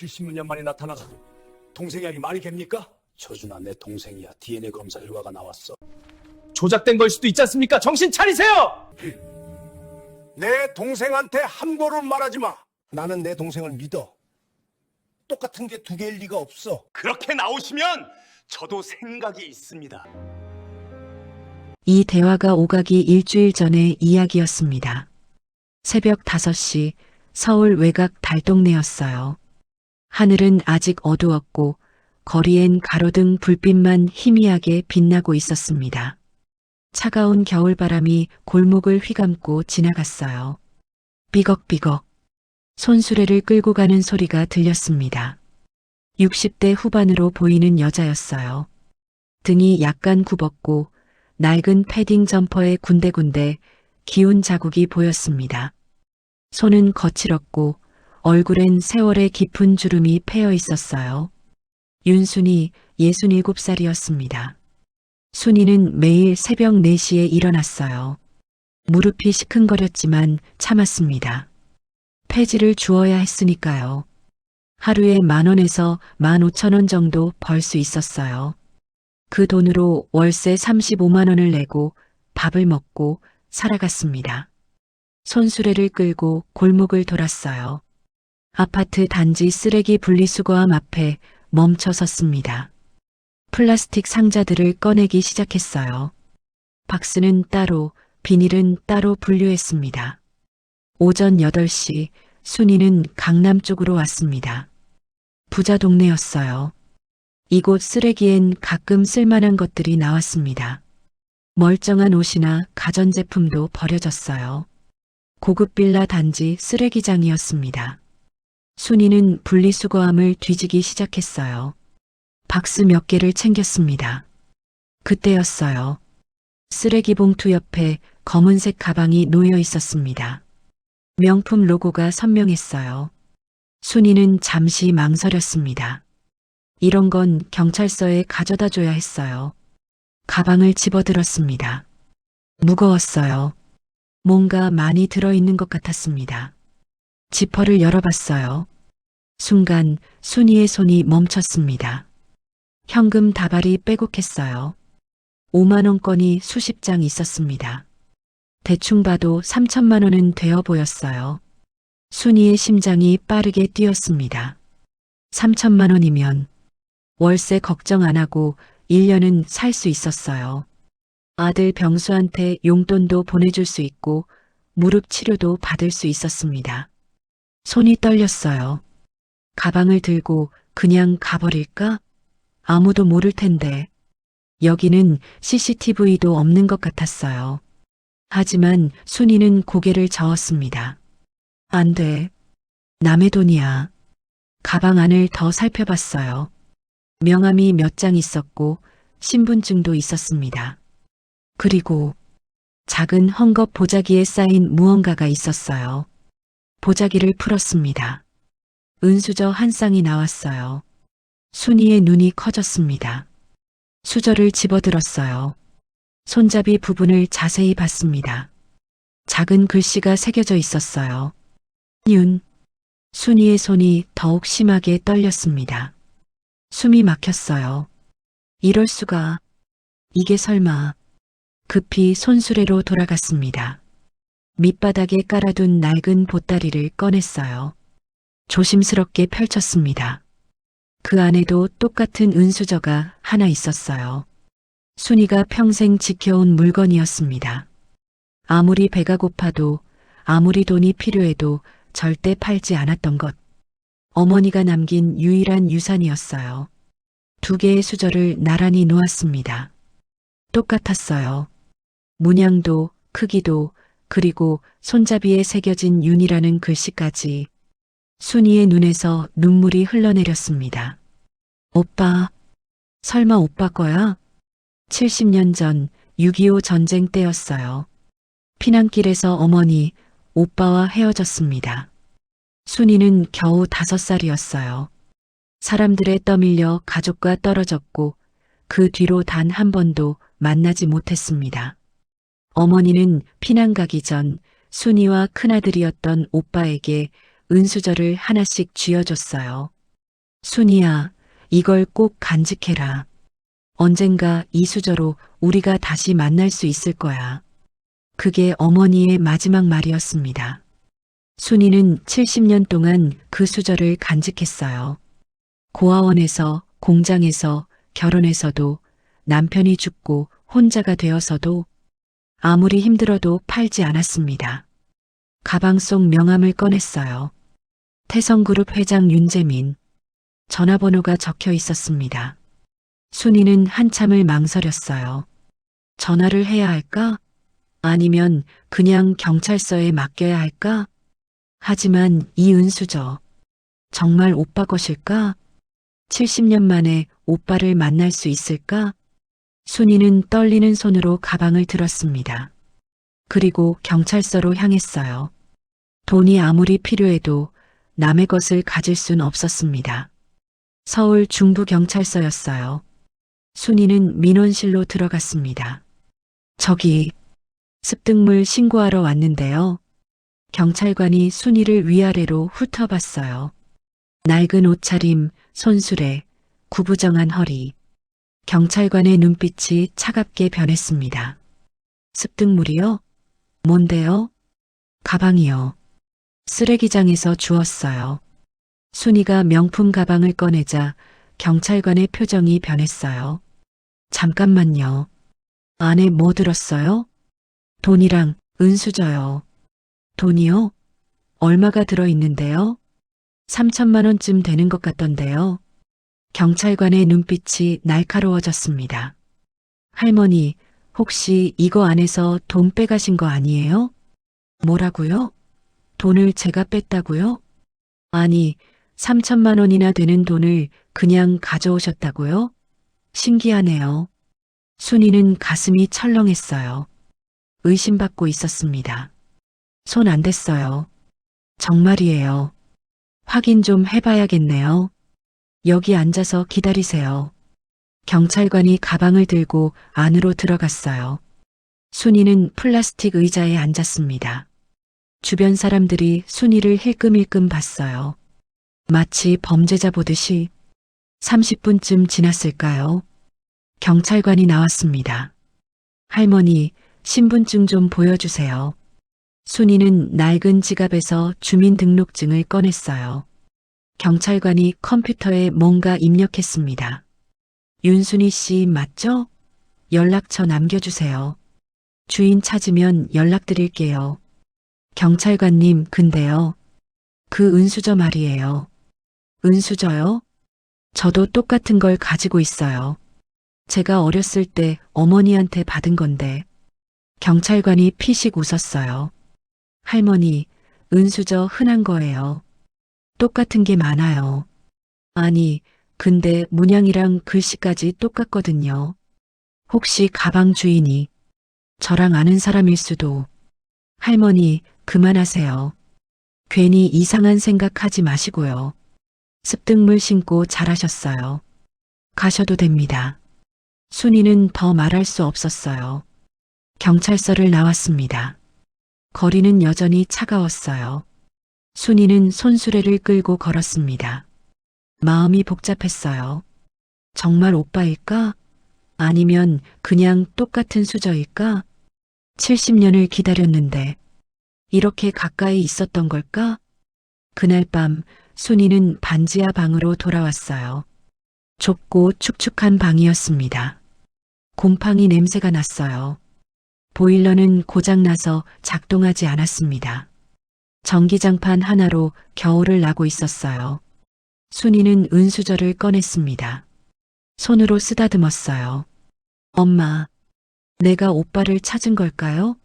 70년 만에 나타나서 동생 이야기 말이 됩니까? 저준아, 내 동생이야. DNA 검사 결과가 나왔어. 조작된 걸 수도 있지 않습니까? 정신 차리세요! 내 동생한테 함부로 말하지 마. 나는 내 동생을 믿어. 똑같은 게 두 개일 리가 없어. 그렇게 나오시면 저도 생각이 있습니다. 이 대화가 오가기 일주일 전의 이야기였습니다. 새벽 5시 서울 외곽 달동네였어요. 하늘은 아직 어두웠고 거리엔 가로등 불빛만 희미하게 빛나고 있었습니다. 차가운 겨울바람이 골목을 휘감고 지나갔어요. 삐걱삐걱 손수레를 끌고 가는 소리가 들렸습니다. 60대 후반으로 보이는 여자였어요. 등이 약간 굽었고 낡은 패딩 점퍼에 군데군데 기운 자국이 보였습니다. 손은 거칠었고 얼굴엔 세월의 깊은 주름이 패여 있었어요. 윤순이 67살이었습니다. 순이는 매일 새벽 4시에 일어났어요. 무릎이 시큰거렸지만 참았습니다. 폐지를 주어야 했으니까요. 하루에 10,000원에서 15,000원 정도 벌 수 있었어요. 그 돈으로 월세 35만 원을 내고 밥을 먹고 살아갔습니다. 손수레를 끌고 골목을 돌았어요. 아파트 단지 쓰레기 분리수거함 앞에 멈춰 섰습니다. 플라스틱 상자들을 꺼내기 시작했어요. 박스는 따로, 비닐은 따로 분류했습니다. 오전 8시 순이는 강남 쪽으로 왔습니다. 부자 동네였어요. 이곳 쓰레기엔 가끔 쓸만한 것들이 나왔습니다. 멀쩡한 옷이나 가전제품도 버려졌어요. 고급 빌라 단지 쓰레기장이었습니다. 순이는 분리수거함을 뒤지기 시작했어요. 박스 몇 개를 챙겼습니다. 그때였어요. 쓰레기 봉투 옆에 검은색 가방이 놓여 있었습니다. 명품 로고가 선명했어요. 순이는 잠시 망설였습니다. 이런 건 경찰서에 가져다 줘야 했어요. 가방을 집어들었습니다. 무거웠어요. 뭔가 많이 들어있는 것 같았습니다. 지퍼를 열어봤어요. 순간 순이의 손이 멈췄습니다. 현금 다발이 빼곡했어요. 5만 원권이 수십 장 있었습니다. 대충 봐도 3천만 원은 되어 보였어요. 순이의 심장이 빠르게 뛰었습니다. 3천만 원이면 월세 걱정 안 하고 1년은 살 수 있었어요. 아들 병수한테 용돈도 보내줄 수 있고 무릎 치료도 받을 수 있었습니다. 손이 떨렸어요. 가방을 들고 그냥 가버릴까? 아무도 모를 텐데. 여기는 CCTV도 없는 것 같았어요. 하지만 순이는 고개를 저었습니다. 안 돼. 남의 돈이야. 가방 안을 더 살펴봤어요. 명함이 몇 장 있었고 신분증도 있었습니다. 그리고 작은 헝겊 보자기에 쌓인 무언가가 있었어요. 보자기를 풀었습니다. 은수저 한 쌍이 나왔어요. 순이의 눈이 커졌습니다. 수저를 집어들었어요. 손잡이 부분을 자세히 봤습니다. 작은 글씨가 새겨져 있었어요. 윤. 순이의 손이 더욱 심하게 떨렸습니다. 숨이 막혔어요. 이럴 수가. 이게 설마. 급히 손수레로 돌아갔습니다. 밑바닥에 깔아둔 낡은 보따리를 꺼냈어요. 조심스럽게 펼쳤습니다. 그 안에도 똑같은 은수저가 하나 있었어요. 순이가 평생 지켜온 물건이었습니다. 아무리 배가 고파도 아무리 돈이 필요해도 절대 팔지 않았던 것. 어머니가 남긴 유일한 유산이었어요. 2개의 수저를 나란히 놓았습니다. 똑같았어요. 문양도 크기도 그리고 손잡이에 새겨진 윤이라는 글씨까지. 순이의 눈에서 눈물이 흘러내렸습니다. 오빠, 설마 오빠 거야? 70년 전 6.25 전쟁 때였어요. 피난길에서 어머니, 오빠와 헤어졌습니다. 순이는 겨우 5살이었어요. 사람들에 떠밀려 가족과 떨어졌고 그 뒤로 단 한 번도 만나지 못했습니다. 어머니는 피난 가기 전 순이와 큰아들이었던 오빠에게 은수저를 하나씩 쥐어줬어요. 순이야, 이걸 꼭 간직해라. 언젠가 이 수저로 우리가 다시 만날 수 있을 거야. 그게 어머니의 마지막 말이었습니다. 순이는 70년 동안 그 수저를 간직했어요. 고아원에서, 공장에서, 결혼해서도, 남편이 죽고 혼자가 되어서도 아무리 힘들어도 팔지 않았습니다. 가방 속 명함을 꺼냈어요. 태성그룹 회장 윤재민. 전화번호가 적혀 있었습니다. 순이는 한참을 망설였어요. 전화를 해야 할까? 아니면 그냥 경찰서에 맡겨야 할까? 하지만 이 은수저, 정말 오빠 것일까? 70년 만에 오빠를 만날 수 있을까? 순이는 떨리는 손으로 가방을 들었습니다. 그리고 경찰서로 향했어요. 돈이 아무리 필요해도 남의 것을 가질 순 없었습니다. 서울 중부경찰서였어요. 순이는 민원실로 들어갔습니다. 저기, 습득물 신고하러 왔는데요. 경찰관이 순이를 위아래로 훑어봤어요. 낡은 옷차림, 손수레, 구부정한 허리. 경찰관의 눈빛이 차갑게 변했습니다. 습득물이요? 뭔데요? 가방이요. 쓰레기장에서 주웠어요. 순이가 명품 가방을 꺼내자 경찰관의 표정이 변했어요. 잠깐만요. 안에 뭐 들었어요? 돈이랑 은수저요. 돈이요? 얼마가 들어있는데요? 3천만 원쯤 되는 것 같던데요. 경찰관의 눈빛이 날카로워졌습니다. 할머니, 혹시 이거 안에서 돈 빼가신 거 아니에요? 뭐라고요? 돈을 제가 뺐다고요? 아니, 3천만 원이나 되는 돈을 그냥 가져오셨다고요? 신기하네요. 순이는 가슴이 철렁했어요. 의심받고 있었습니다. 손 안 댔어요. 정말이에요. 확인 좀 해봐야겠네요. 여기 앉아서 기다리세요. 경찰관이 가방을 들고 안으로 들어갔어요. 순이는 플라스틱 의자에 앉았습니다. 주변 사람들이 순이를 힐끔힐끔 봤어요. 마치 범죄자 보듯이. 30분쯤 지났을까요? 경찰관이 나왔습니다. 할머니, 신분증 좀 보여주세요. 순이는 낡은 지갑에서 주민등록증을 꺼냈어요. 경찰관이 컴퓨터에 뭔가 입력했습니다. 윤순이 씨 맞죠? 연락처 남겨주세요. 주인 찾으면 연락드릴게요. 경찰관님, 근데요. 그 은수저 말이에요. 은수저요? 저도 똑같은 걸 가지고 있어요. 제가 어렸을 때 어머니한테 받은 건데. 경찰관이 피식 웃었어요. 할머니, 은수저 흔한 거예요. 똑같은 게 많아요. 아니, 근데 문양이랑 글씨까지 똑같거든요. 혹시 가방 주인이 저랑 아는 사람일 수도. 할머니, 그만하세요. 괜히 이상한 생각하지 마시고요. 습득물 신고 잘하셨어요. 가셔도 됩니다. 순이는 더 말할 수 없었어요. 경찰서를 나왔습니다. 거리는 여전히 차가웠어요. 순이는 손수레를 끌고 걸었습니다. 마음이 복잡했어요. 정말 오빠일까? 아니면 그냥 똑같은 수저일까? 70년을 기다렸는데 이렇게 가까이 있었던 걸까? 그날 밤 순이는 반지하 방으로 돌아왔어요. 좁고 축축한 방이었습니다. 곰팡이 냄새가 났어요. 보일러는 고장나서 작동하지 않았습니다. 전기장판 하나로 겨울을 나고 있었어요. 순이는 은수저를 꺼냈습니다. 손으로 쓰다듬었어요. 엄마, 내가 오빠를 찾은 걸까요?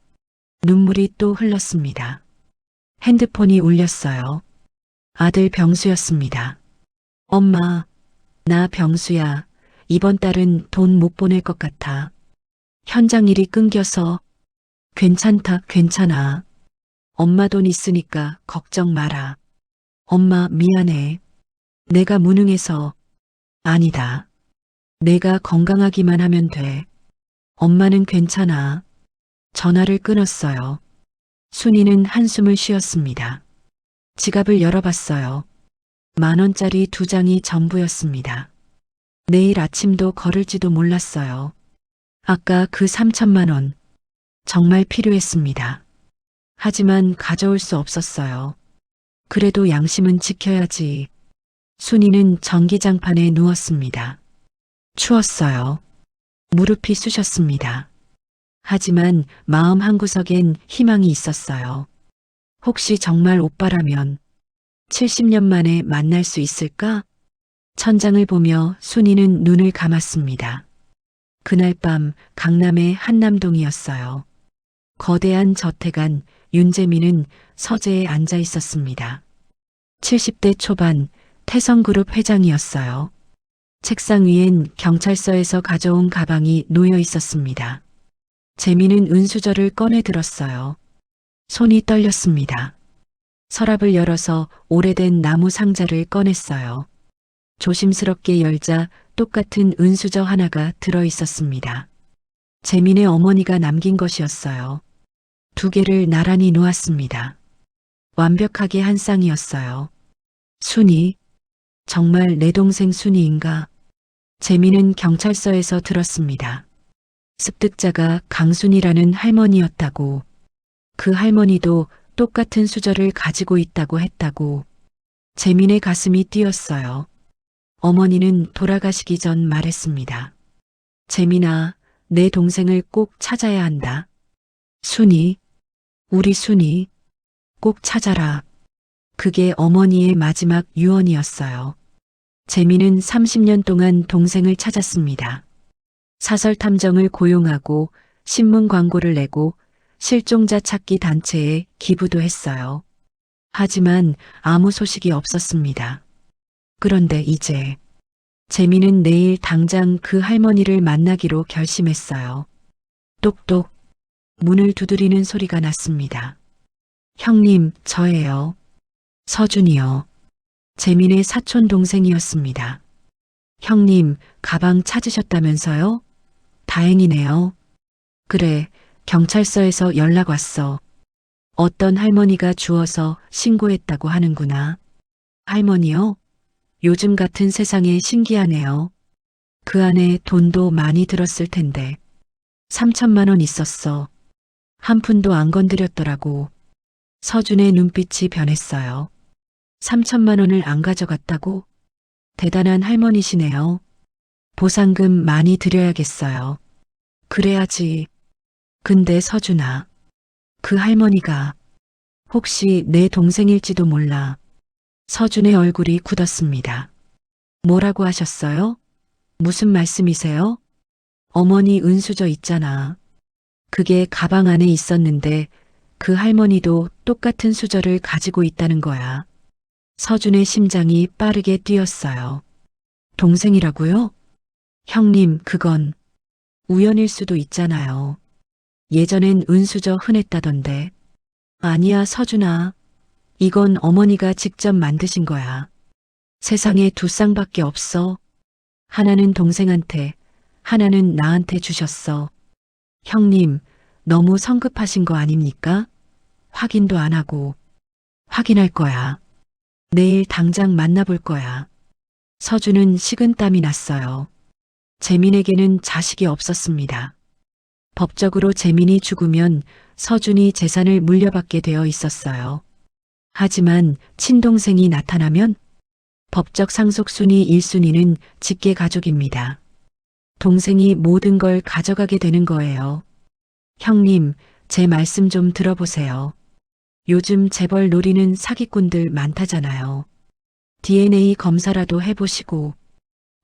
눈물이 또 흘렀습니다. 핸드폰이 울렸어요. 아들 병수였습니다. 엄마, 나 병수야. 이번 달은 돈 못 보낼 것 같아. 현장 일이 끊겨서. 괜찮다, 괜찮아. 엄마 돈 있으니까 걱정 마라. 엄마 미안해. 내가 무능해서. 아니다. 내가 건강하기만 하면 돼. 엄마는 괜찮아. 전화를 끊었어요. 순이는 한숨을 쉬었습니다. 지갑을 열어봤어요. 10,000원짜리 2장이 전부였습니다. 내일 아침도 걸을지도 몰랐어요. 아까 그 3천만 원 정말 필요했습니다. 하지만 가져올 수 없었어요. 그래도 양심은 지켜야지. 순이는 전기장판에 누웠습니다. 추웠어요. 무릎이 쑤셨습니다. 하지만 마음 한구석엔 희망이 있었어요. 혹시 정말 오빠라면 70년 만에 만날 수 있을까? 천장을 보며 순이는 눈을 감았습니다. 그날 밤 강남의 한남동이었어요. 거대한 저택 안 윤재민은 서재에 앉아 있었습니다. 70대 초반 태성그룹 회장이었어요. 책상 위엔 경찰서에서 가져온 가방이 놓여 있었습니다. 재민은 은수저를 꺼내 들었어요. 손이 떨렸습니다. 서랍을 열어서 오래된 나무 상자를 꺼냈어요. 조심스럽게 열자 똑같은 은수저 하나가 들어 있었습니다. 재민의 어머니가 남긴 것이었어요. 2개를 나란히 놓았습니다. 완벽하게 한 쌍이었어요. 순이, 정말 내 동생 순이인가? 재민은 경찰서에서 들었습니다. 습득자가 강순이라는 할머니였다고. 그 할머니도 똑같은 수저를 가지고 있다고 했다고. 재민의 가슴이 뛰었어요. 어머니는 돌아가시기 전 말했습니다. 재민아, 내 동생을 꼭 찾아야 한다. 순이, 우리 순이, 꼭 찾아라. 그게 어머니의 마지막 유언이었어요. 재민은 30년 동안 동생을 찾았습니다. 사설 탐정을 고용하고 신문 광고를 내고 실종자 찾기 단체에 기부도 했어요. 하지만 아무 소식이 없었습니다. 그런데 이제 재민은 내일 당장 그 할머니를 만나기로 결심했어요. 똑똑 문을 두드리는 소리가 났습니다. 형님, 저예요. 서준이요. 재민의 사촌 동생이었습니다. 형님, 가방 찾으셨다면서요? 다행이네요. 그래, 경찰서에서 연락 왔어. 어떤 할머니가 주워서 신고했다고 하는구나. 할머니요? 요즘 같은 세상에 신기하네요. 그 안에 돈도 많이 들었을 텐데. 3천만 원 있었어. 한 푼도 안 건드렸더라고. 서준의 눈빛이 변했어요. 3천만 원을 안 가져갔다고? 대단한 할머니시네요. 보상금 많이 드려야겠어요. 그래야지. 근데 서준아, 그 할머니가 혹시 내 동생일지도 몰라. 서준의 얼굴이 굳었습니다. 뭐라고 하셨어요? 무슨 말씀이세요? 어머니 은수저 있잖아. 그게 가방 안에 있었는데 그 할머니도 똑같은 수저를 가지고 있다는 거야. 서준의 심장이 빠르게 뛰었어요. 동생이라고요? 형님, 그건 우연일 수도 있잖아요. 예전엔 은수저 흔했다던데. 아니야, 서준아. 이건 어머니가 직접 만드신 거야. 세상에 2쌍밖에 없어. 하나는 동생한테, 하나는 나한테 주셨어. 형님, 너무 성급하신 거 아닙니까? 확인도 안 하고. 확인할 거야. 내일 당장 만나볼 거야. 서준은 식은땀이 났어요. 재민에게는 자식이 없었습니다. 법적으로 재민이 죽으면 서준이 재산을 물려받게 되어 있었어요. 하지만 친동생이 나타나면 법적 상속순위 1순위는 직계 가족입니다. 동생이 모든 걸 가져가게 되는 거예요. 형님, 제 말씀 좀 들어보세요. 요즘 재벌 노리는 사기꾼들 많다잖아요. DNA 검사라도 해보시고.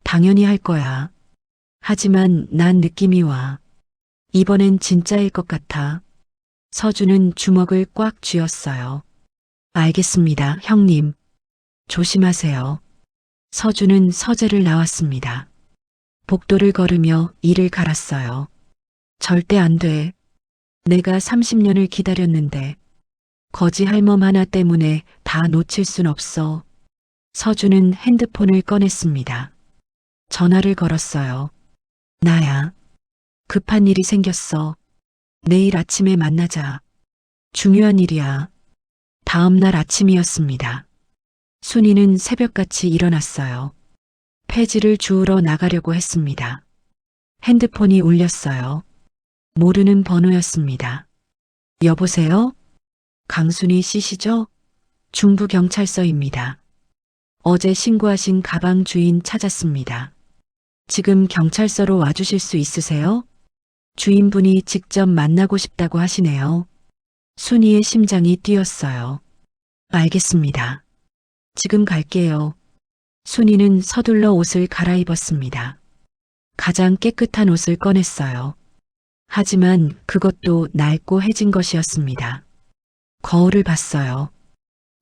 당연히 할 거야. 하지만 난 느낌이 와. 이번엔 진짜일 것 같아. 서준은 주먹을 꽉 쥐었어요. 알겠습니다, 형님. 조심하세요. 서준은 서재를 나왔습니다. 복도를 걸으며 이를 갈았어요. 절대 안 돼. 내가 30년을 기다렸는데 거지 할멈 하나 때문에 다 놓칠 순 없어. 서준은 핸드폰을 꺼냈습니다. 전화를 걸었어요. 나야. 급한 일이 생겼어. 내일 아침에 만나자. 중요한 일이야. 다음 날 아침이었습니다. 순이는 새벽같이 일어났어요. 폐지를 주우러 나가려고 했습니다. 핸드폰이 울렸어요. 모르는 번호였습니다. 여보세요? 강순이 씨시죠? 중부경찰서입니다. 어제 신고하신 가방 주인 찾았습니다. 지금 경찰서로 와주실 수 있으세요? 주인분이 직접 만나고 싶다고 하시네요. 순이의 심장이 뛰었어요. 알겠습니다. 지금 갈게요. 순이는 서둘러 옷을 갈아입었습니다. 가장 깨끗한 옷을 꺼냈어요. 하지만 그것도 낡고 해진 것이었습니다. 거울을 봤어요.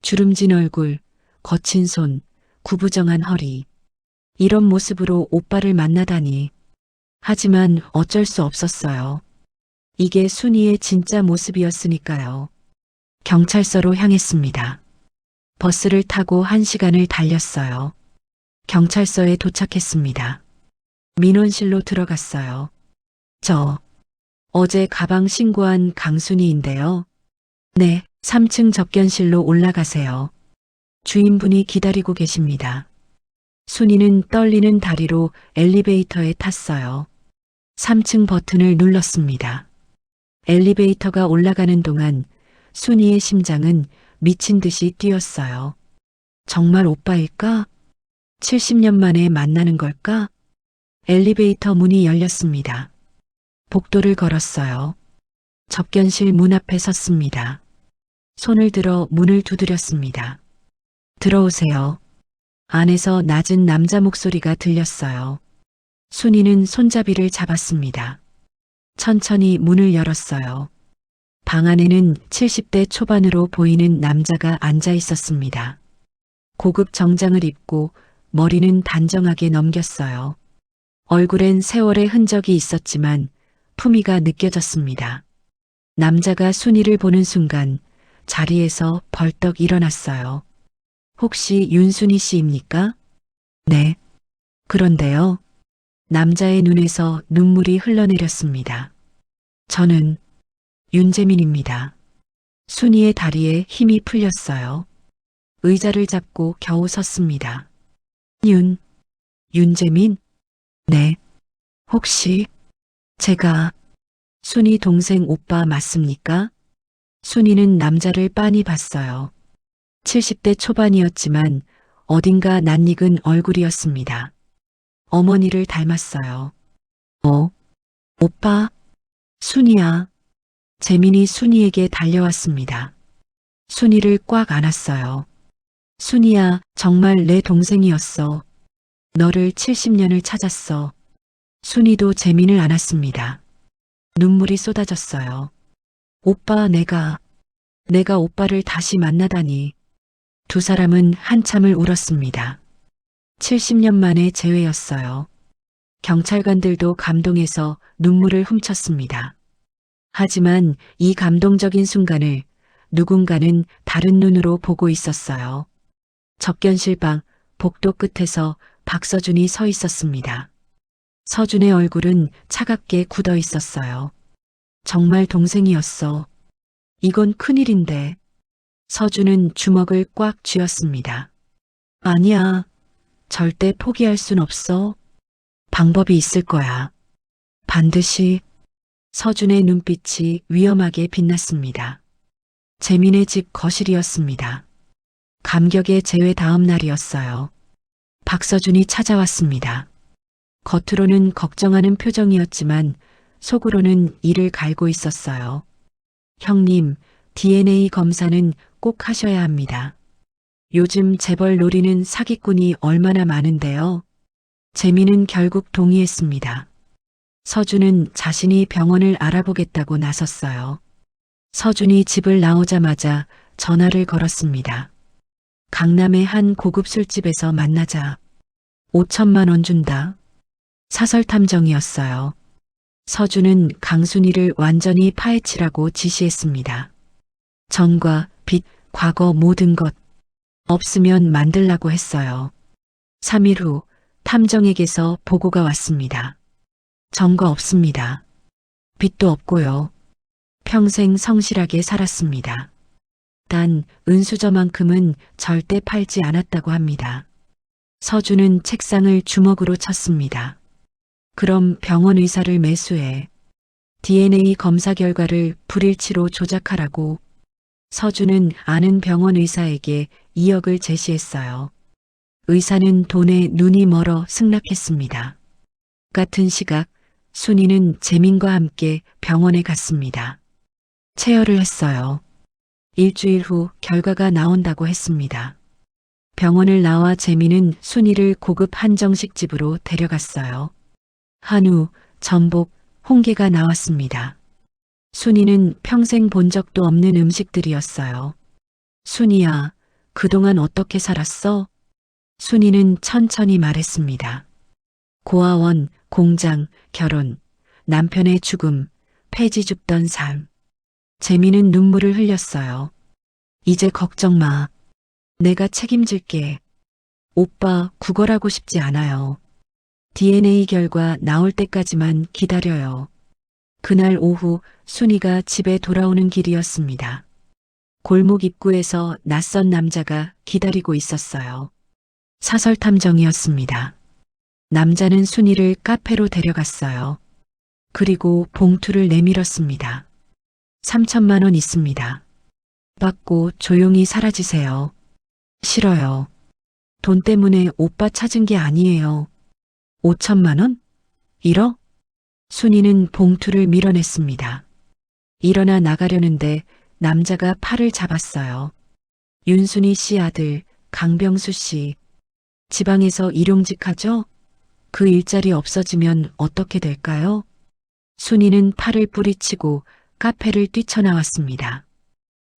주름진 얼굴, 거친 손, 구부정한 허리. 이런 모습으로 오빠를 만나다니. 하지만 어쩔 수 없었어요. 이게 순이의 진짜 모습이었으니까요. 경찰서로 향했습니다. 버스를 타고 1시간을 달렸어요. 경찰서에 도착했습니다. 민원실로 들어갔어요. 저, 어제 가방 신고한 강순이인데요. 네, 3층 접견실로 올라가세요. 주인분이 기다리고 계십니다. 순이는 떨리는 다리로 엘리베이터에 탔어요. 3층 버튼을 눌렀습니다. 엘리베이터가 올라가는 동안 순이의 심장은 미친 듯이 뛰었어요. 정말 오빠일까? 70년 만에 만나는 걸까? 엘리베이터 문이 열렸습니다. 복도를 걸었어요. 접견실 문 앞에 섰습니다. 손을 들어 문을 두드렸습니다. 들어오세요. 안에서 낮은 남자 목소리가 들렸어요. 순이는 손잡이를 잡았습니다. 천천히 문을 열었어요. 방 안에는 70대 초반으로 보이는 남자가 앉아 있었습니다. 고급 정장을 입고 머리는 단정하게 넘겼어요. 얼굴엔 세월의 흔적이 있었지만 품위가 느껴졌습니다. 남자가 순이를 보는 순간 자리에서 벌떡 일어났어요. 혹시 윤순이 씨입니까? 네. 그런데요. 남자의 눈에서 눈물이 흘러내렸습니다. 저는 윤재민입니다. 순이의 다리에 힘이 풀렸어요. 의자를 잡고 겨우 섰습니다. 윤재민? 네. 혹시 제가 순이 동생 오빠 맞습니까? 순이는 남자를 빤히 봤어요. 70대 초반이었지만 어딘가 낯익은 얼굴이었습니다. 어머니를 닮았어요. 오빠? 순이야. 재민이 순이에게 달려왔습니다. 순이를 꽉 안았어요. 순이야, 정말 내 동생이었어. 너를 70년을 찾았어. 순이도 재민을 안았습니다. 눈물이 쏟아졌어요. 오빠, 내가 오빠를 다시 만나다니. 두 사람은 한참을 울었습니다. 70년 만의 재회였어요. 경찰관들도 감동해서 눈물을 훔쳤습니다. 하지만 이 감동적인 순간을 누군가는 다른 눈으로 보고 있었어요. 접견실 방 복도 끝에서 박서준이 서 있었습니다. 서준의 얼굴은 차갑게 굳어 있었어요. 정말 동생이었어. 이건 큰일인데. 서준은 주먹을 꽉 쥐었습니다. 아니야. 절대 포기할 순 없어. 방법이 있을 거야. 반드시. 서준의 눈빛이 위험하게 빛났습니다. 재민의 집 거실이었습니다. 감격의 재회 다음 날이었어요. 박서준이 찾아왔습니다. 겉으로는 걱정하는 표정이었지만 속으로는 이를 갈고 있었어요. 형님, DNA 검사는 꼭 하셔야 합니다. 요즘 재벌 노리는 사기꾼이 얼마나 많은데요. 재민은 결국 동의했습니다. 서준은 자신이 병원을 알아보겠다고 나섰어요. 서준이 집을 나오자마자 전화를 걸었습니다. 강남의 한 고급 술집에서 만나자. 5천만 원 준다. 사설 탐정이었어요. 서준은 강순이를 완전히 파헤치라고 지시했습니다. 전과 빚, 과거 모든 것. 없으면 만들라고 했어요. 3일 후 탐정에게서 보고가 왔습니다. 전과 없습니다. 빚도 없고요. 평생 성실하게 살았습니다. 단 은수저만큼은 절대 팔지 않았다고 합니다. 서준은 책상을 주먹으로 쳤습니다. 그럼 병원 의사를 매수해. DNA 검사 결과를 불일치로 조작하라고. 서준은 아는 병원 의사에게 2억을 제시했어요. 의사는 돈에 눈이 멀어 승낙했습니다. 같은 시각 순이는 재민과 함께 병원에 갔습니다. 체열을 했어요. 일주일 후 결과가 나온다고 했습니다. 병원을 나와 재민은 순이를 고급 한정식집으로 데려갔어요. 한우, 전복, 홍게가 나왔습니다. 순이는 평생 본 적도 없는 음식들이었어요. 순이야, 그동안 어떻게 살았어? 순이는 천천히 말했습니다. 고아원, 공장, 결혼, 남편의 죽음, 폐지 줍던 삶. 재민은 눈물을 흘렸어요. 이제 걱정 마. 내가 책임질게. 오빠 구걸하고 싶지 않아요. DNA 결과 나올 때까지만 기다려요. 그날 오후 순이가 집에 돌아오는 길이었습니다. 골목 입구에서 낯선 남자가 기다리고 있었어요. 사설 탐정이었습니다. 남자는 순이를 카페로 데려갔어요. 그리고 봉투를 내밀었습니다. 3천만 원 있습니다. 받고 조용히 사라지세요. 싫어요. 돈 때문에 오빠 찾은 게 아니에요. 5천만 원? 1억? 순이는 봉투를 밀어냈습니다. 일어나 나가려는데 남자가 팔을 잡았어요. 윤순이 씨 아들 강병수 씨. 지방에서 일용직하죠? 그 일자리 없어지면 어떻게 될까요? 순이는 팔을 뿌리치고 카페를 뛰쳐나왔습니다.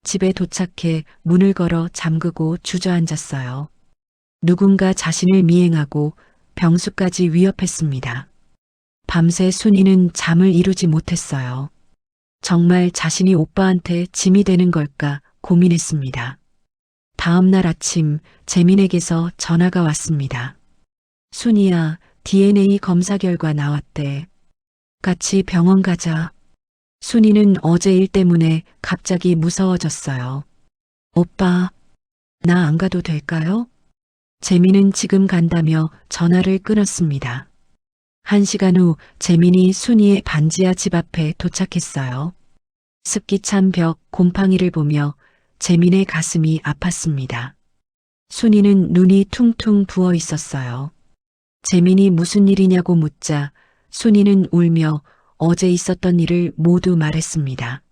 집에 도착해 문을 걸어 잠그고 주저앉았어요. 누군가 자신을 미행하고 병수까지 위협했습니다. 밤새 순이는 잠을 이루지 못했어요. 정말 자신이 오빠한테 짐이 되는 걸까 고민했습니다. 다음 날 아침 재민에게서 전화가 왔습니다. 순이야, DNA 검사 결과 나왔대. 같이 병원 가자. 순이는 어제 일 때문에 갑자기 무서워졌어요. 오빠, 나 안 가도 될까요? 재민은 지금 간다며 전화를 끊었습니다. 1시간 후 재민이 순이의 반지하 집 앞에 도착했어요. 습기 찬 벽 곰팡이를 보며 재민의 가슴이 아팠습니다. 순이는 눈이 퉁퉁 부어 있었어요. 재민이 무슨 일이냐고 묻자 순이는 울며 어제 있었던 일을 모두 말했습니다.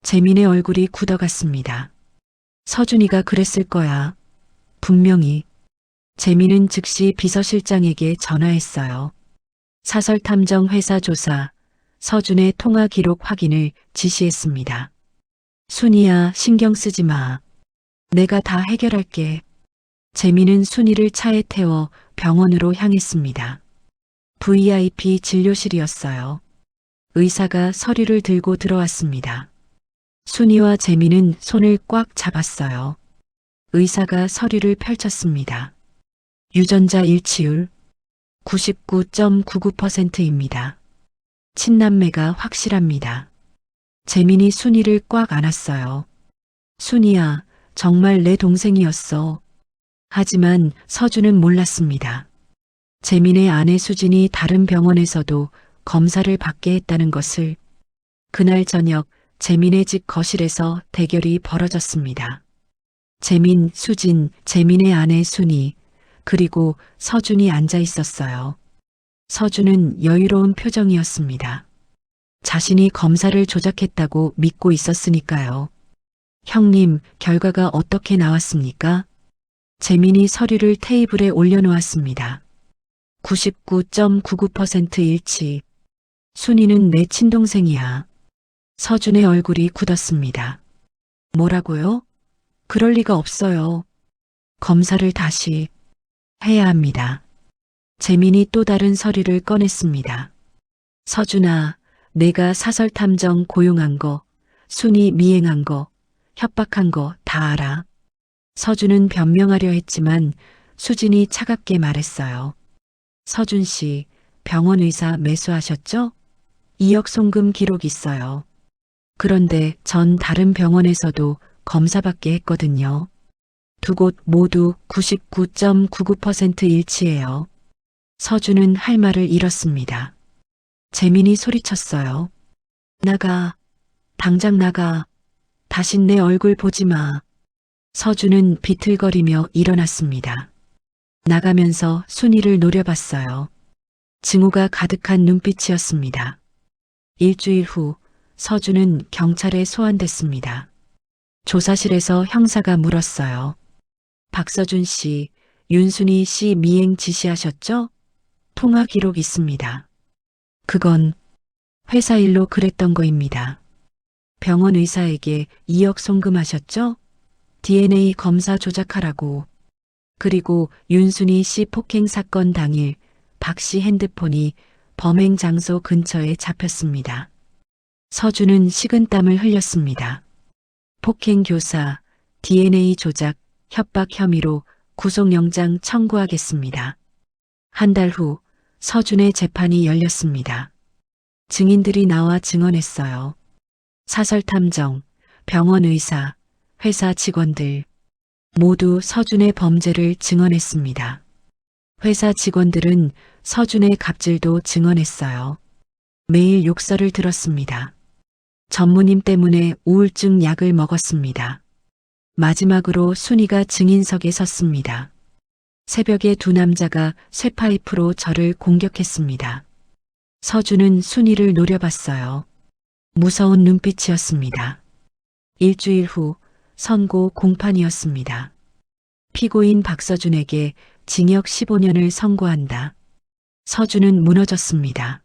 재민의 얼굴이 굳어갔습니다. 서준이가 그랬을 거야. 분명히. 재민은 즉시 비서실장에게 전화했어요. 사설탐정 회사 조사, 서준의 통화 기록 확인을 지시했습니다. 순이야, 신경 쓰지 마. 내가 다 해결할게. 재민은 순이를 차에 태워 병원으로 향했습니다. VIP 진료실이었어요. 의사가 서류를 들고 들어왔습니다. 순이와 재민은 손을 꽉 잡았어요. 의사가 서류를 펼쳤습니다. 유전자 일치율 99.99%입니다. 친남매가 확실합니다. 재민이 순이를 꽉 안았어요. 순이야, 정말 내 동생이었어. 하지만 서준은 몰랐습니다. 재민의 아내 수진이 다른 병원에서도 검사를 받게 했다는 것을. 그날 저녁 재민의 집 거실에서 대결이 벌어졌습니다. 재민, 수진, 재민의 아내 순이, 그리고 서준이 앉아 있었어요. 서준은 여유로운 표정이었습니다. 자신이 검사를 조작했다고 믿고 있었으니까요. 형님, 결과가 어떻게 나왔습니까? 재민이 서류를 테이블에 올려놓았습니다. 99.99% 일치. 순이는 내 친동생이야. 서준의 얼굴이 굳었습니다. 뭐라고요? 그럴 리가 없어요. 검사를 다시 해야 합니다. 재민이 또 다른 서류를 꺼냈습니다. 서준아, 내가 사설탐정 고용한 거, 순이 미행한 거, 협박한 거 다 알아. 서준은 변명하려 했지만 수진이 차갑게 말했어요. 서준 씨, 병원 의사 매수하셨죠? 2억 송금 기록 있어요. 그런데 전 다른 병원에서도 검사받게 했거든요. 두 곳 모두 99.99% 일치해요. 서준은 할 말을 잃었습니다. 재민이 소리쳤어요. 나가. 당장 나가. 다신 내 얼굴 보지 마. 서준은 비틀거리며 일어났습니다. 나가면서 순이를 노려봤어요. 증오가 가득한 눈빛이었습니다. 일주일 후 서준은 경찰에 소환됐습니다. 조사실에서 형사가 물었어요. 박서준 씨, 윤순이 씨 미행 지시하셨죠? 통화 기록 있습니다. 그건 회사 일로 그랬던 거입니다. 병원 의사에게 2억 송금하셨죠? DNA 검사 조작하라고. 그리고 윤순이 씨 폭행 사건 당일 박 씨 핸드폰이 범행 장소 근처에 잡혔습니다. 서준은 식은땀을 흘렸습니다. 폭행 교사, DNA 조작, 협박 혐의로 구속영장 청구하겠습니다. 한 달 후 서준의 재판이 열렸습니다. 증인들이 나와 증언했어요. 사설탐정, 병원 의사, 회사 직원들 모두 서준의 범죄를 증언했습니다. 회사 직원들은 서준의 갑질도 증언했어요. 매일 욕설을 들었습니다. 전무님 때문에 우울증 약을 먹었습니다. 마지막으로 순이가 증인석에 섰습니다. 새벽에 두 남자가 쇠파이프로 저를 공격했습니다. 서준은 순이를 노려봤어요. 무서운 눈빛이었습니다. 일주일 후 선고 공판이었습니다. 피고인 박서준에게 징역 15년을 선고한다. 서준은 무너졌습니다.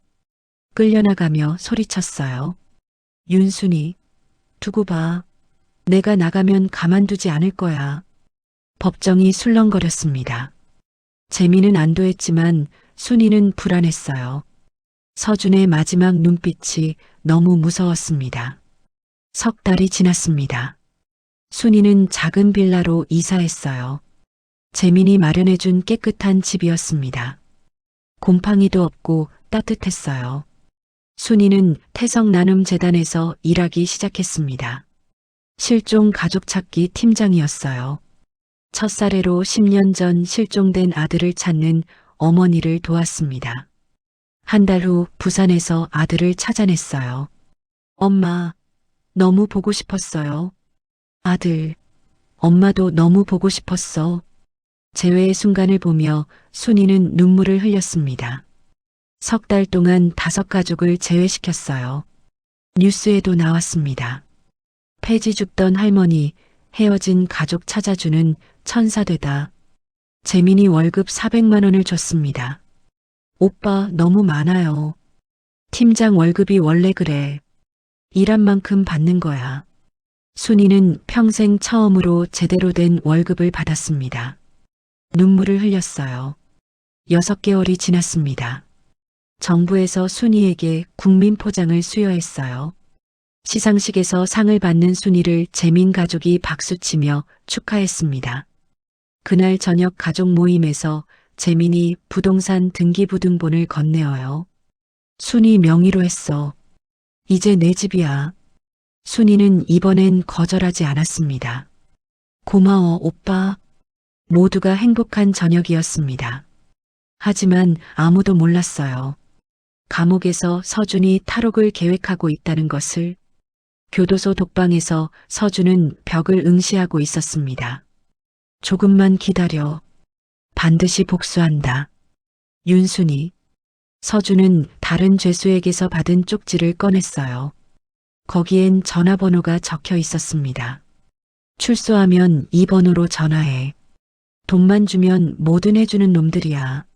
끌려나가며 소리쳤어요. 윤순이, 두고 봐. 내가 나가면 가만두지 않을 거야. 법정이 술렁거렸습니다. 재미는 안도했지만 순이는 불안했어요. 서준의 마지막 눈빛이 너무 무서웠습니다. 석 달이 지났습니다. 순이는 작은 빌라로 이사했어요. 재민이 마련해준 깨끗한 집이었습니다. 곰팡이도 없고 따뜻했어요. 순이는 태성나눔재단에서 일하기 시작했습니다. 실종 가족 찾기 팀장이었어요. 첫사례로 10년 전 실종된 아들을 찾는 어머니를 도왔습니다. 한 달 후 부산에서 아들을 찾아냈어요. 엄마, 너무 보고 싶었어요. 아들, 엄마도 너무 보고 싶었어. 재회의 순간을 보며 순이는 눈물을 흘렸습니다. 석 달 동안 5가족을 재회시켰어요. 뉴스에도 나왔습니다. 폐지 죽던 할머니, 헤어진 가족 찾아주는 천사되다. 재민이 월급 400만 원을 줬습니다. 오빠 너무 많아요. 팀장 월급이 원래 그래. 일한 만큼 받는 거야. 순이는 평생 처음으로 제대로 된 월급을 받았습니다. 눈물을 흘렸어요. 6개월이 지났습니다. 정부에서 순이에게 국민포장을 수여했어요. 시상식에서 상을 받는 순이를 재민 가족이 박수치며 축하했습니다. 그날 저녁 가족 모임에서 재민이 부동산 등기부등본을 건네어요. 순이 명의로 했어. 이제 내 집이야. 순이는 이번엔 거절하지 않았습니다. 고마워, 오빠. 모두가 행복한 저녁이었습니다. 하지만 아무도 몰랐어요. 감옥에서 서준이 탈옥을 계획하고 있다는 것을. 교도소 독방에서 서준은 벽을 응시하고 있었습니다. 조금만 기다려. 반드시 복수한다. 윤순이. 서준은 다른 죄수에게서 받은 쪽지를 꺼냈어요. 거기엔 전화번호가 적혀 있었습니다. 출소하면 이 번호로 전화해. 돈만 주면 뭐든 해주는 놈들이야.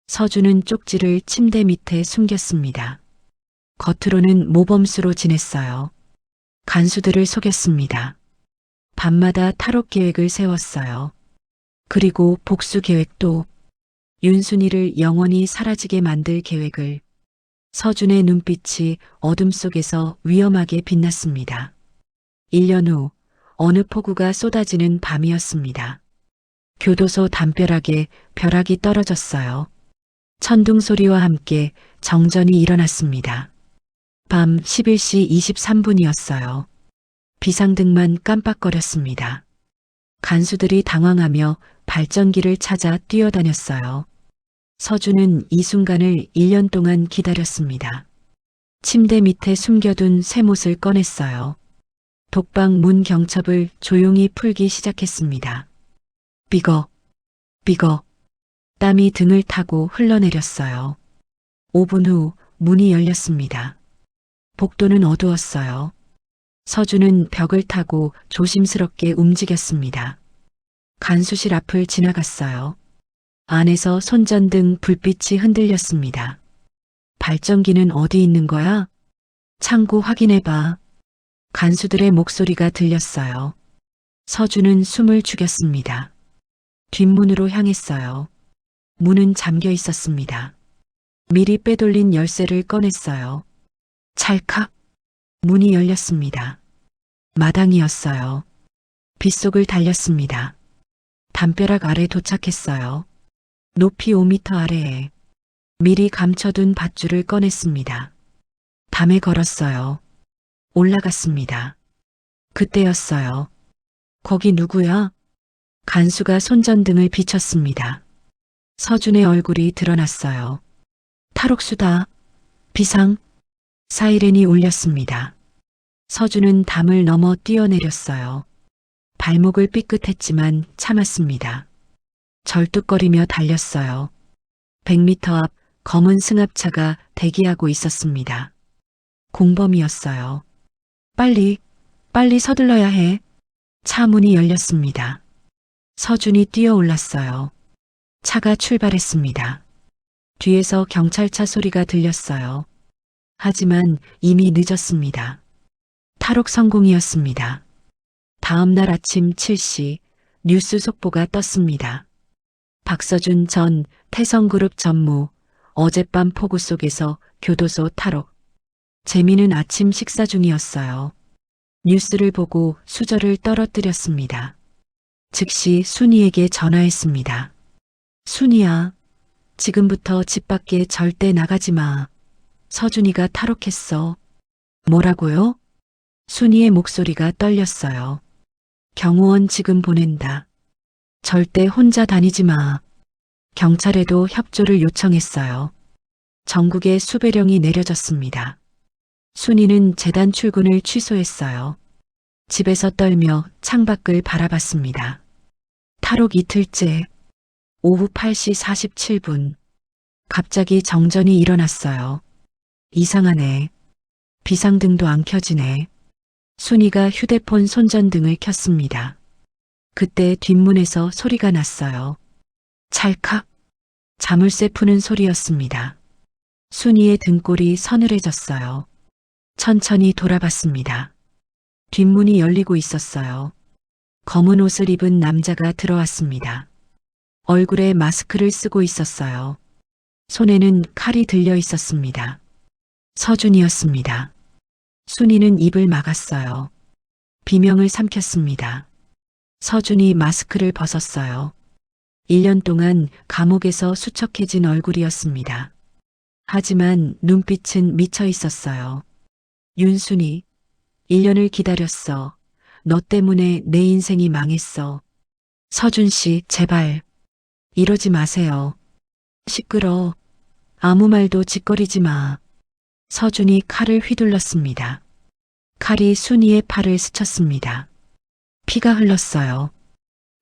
서준은 쪽지를 침대 밑에 숨겼습니다. 겉으로는 모범수로 지냈어요. 간수들을 속였습니다. 밤마다 탈옥 계획을 세웠어요. 그리고 복수 계획도. 윤순이를 영원히 사라지게 만들 계획을. 서준의 눈빛이 어둠 속에서 위험하게 빛났습니다. 1년 후 어느 폭우가 쏟아지는 밤이었습니다. 교도소 담벼락에 벼락이 떨어졌어요. 천둥 소리와 함께 정전이 일어났습니다. 밤 11시 23분이었어요. 비상등만 깜빡거렸습니다. 간수들이 당황하며 발전기를 찾아 뛰어다녔어요. 서준은 이 순간을 1년 동안 기다렸습니다. 침대 밑에 숨겨둔 쇠못을 꺼냈어요. 독방 문 경첩을 조용히 풀기 시작했습니다. 삐걱, 삐걱. 땀이 등을 타고 흘러내렸어요. 5분 후 문이 열렸습니다. 복도는 어두웠어요. 서준은 벽을 타고 조심스럽게 움직였습니다. 간수실 앞을 지나갔어요. 안에서 손전등 불빛이 흔들렸습니다. 발전기는 어디 있는 거야? 창구 확인해봐. 간수들의 목소리가 들렸어요. 서준은 숨을 죽였습니다. 뒷문으로 향했어요. 문은 잠겨 있었습니다. 미리 빼돌린 열쇠를 꺼냈어요. 찰칵. 문이 열렸습니다. 마당이었어요. 빗속을 달렸습니다. 담벼락 아래 도착했어요. 높이 5m 아래에 미리 감춰둔 밧줄을 꺼냈습니다. 담에 걸었어요. 올라갔습니다. 그때였어요. 거기 누구야? 간수가 손전등을 비췄습니다. 서준의 얼굴이 드러났어요. 탈옥수다. 비상. 사이렌이 울렸습니다. 서준은 담을 넘어 뛰어내렸어요. 발목을 삐끗했지만 참았습니다. 절뚝거리며 달렸어요. 100m 앞 검은 승합차가 대기하고 있었습니다. 공범이었어요. 빨리 서둘러야 해. 차 문이 열렸습니다. 서준이 뛰어올랐어요. 차가 출발했습니다. 뒤에서 경찰차 소리가 들렸어요. 하지만 이미 늦었습니다. 탈옥 성공이었습니다. 다음 날 아침 7시 뉴스 속보가 떴습니다. 박서준 전 태성그룹 전무 어젯밤 폭우 속에서 교도소 탈옥. 재민은 아침 식사 중이었어요. 뉴스를 보고 수저를 떨어뜨렸습니다. 즉시 순이에게 전화했습니다. 순이야, 지금부터 집 밖에 절대 나가지 마. 서준이가 탈옥했어. 뭐라고요? 순이의 목소리가 떨렸어요. 경호원 지금 보낸다. 절대 혼자 다니지 마. 경찰에도 협조를 요청했어요. 전국에 수배령이 내려졌습니다. 순이는 재단 출근을 취소했어요. 집에서 떨며 창밖을 바라봤습니다. 탈옥 이틀째, 오후 8시 47분. 갑자기 정전이 일어났어요. 이상하네. 비상등도 안 켜지네. 순이가 휴대폰 손전등을 켰습니다. 그때 뒷문에서 소리가 났어요. 찰칵. 자물쇠 푸는 소리였습니다. 순이의 등골이 서늘해졌어요. 천천히 돌아봤습니다. 뒷문이 열리고 있었어요. 검은 옷을 입은 남자가 들어왔습니다. 얼굴에 마스크를 쓰고 있었어요. 손에는 칼이 들려 있었습니다. 서준이었습니다. 순이는 입을 막았어요. 비명을 삼켰습니다. 서준이 마스크를 벗었어요. 1년 동안 감옥에서 수척해진 얼굴이었습니다. 하지만 눈빛은 미쳐 있었어요. 윤순이, 1년을 기다렸어. 너 때문에 내 인생이 망했어. 서준 씨, 제발. 이러지 마세요. 시끄러. 아무 말도 짓거리지 마. 서준이 칼을 휘둘렀습니다. 칼이 순이의 팔을 스쳤습니다. 피가 흘렀어요.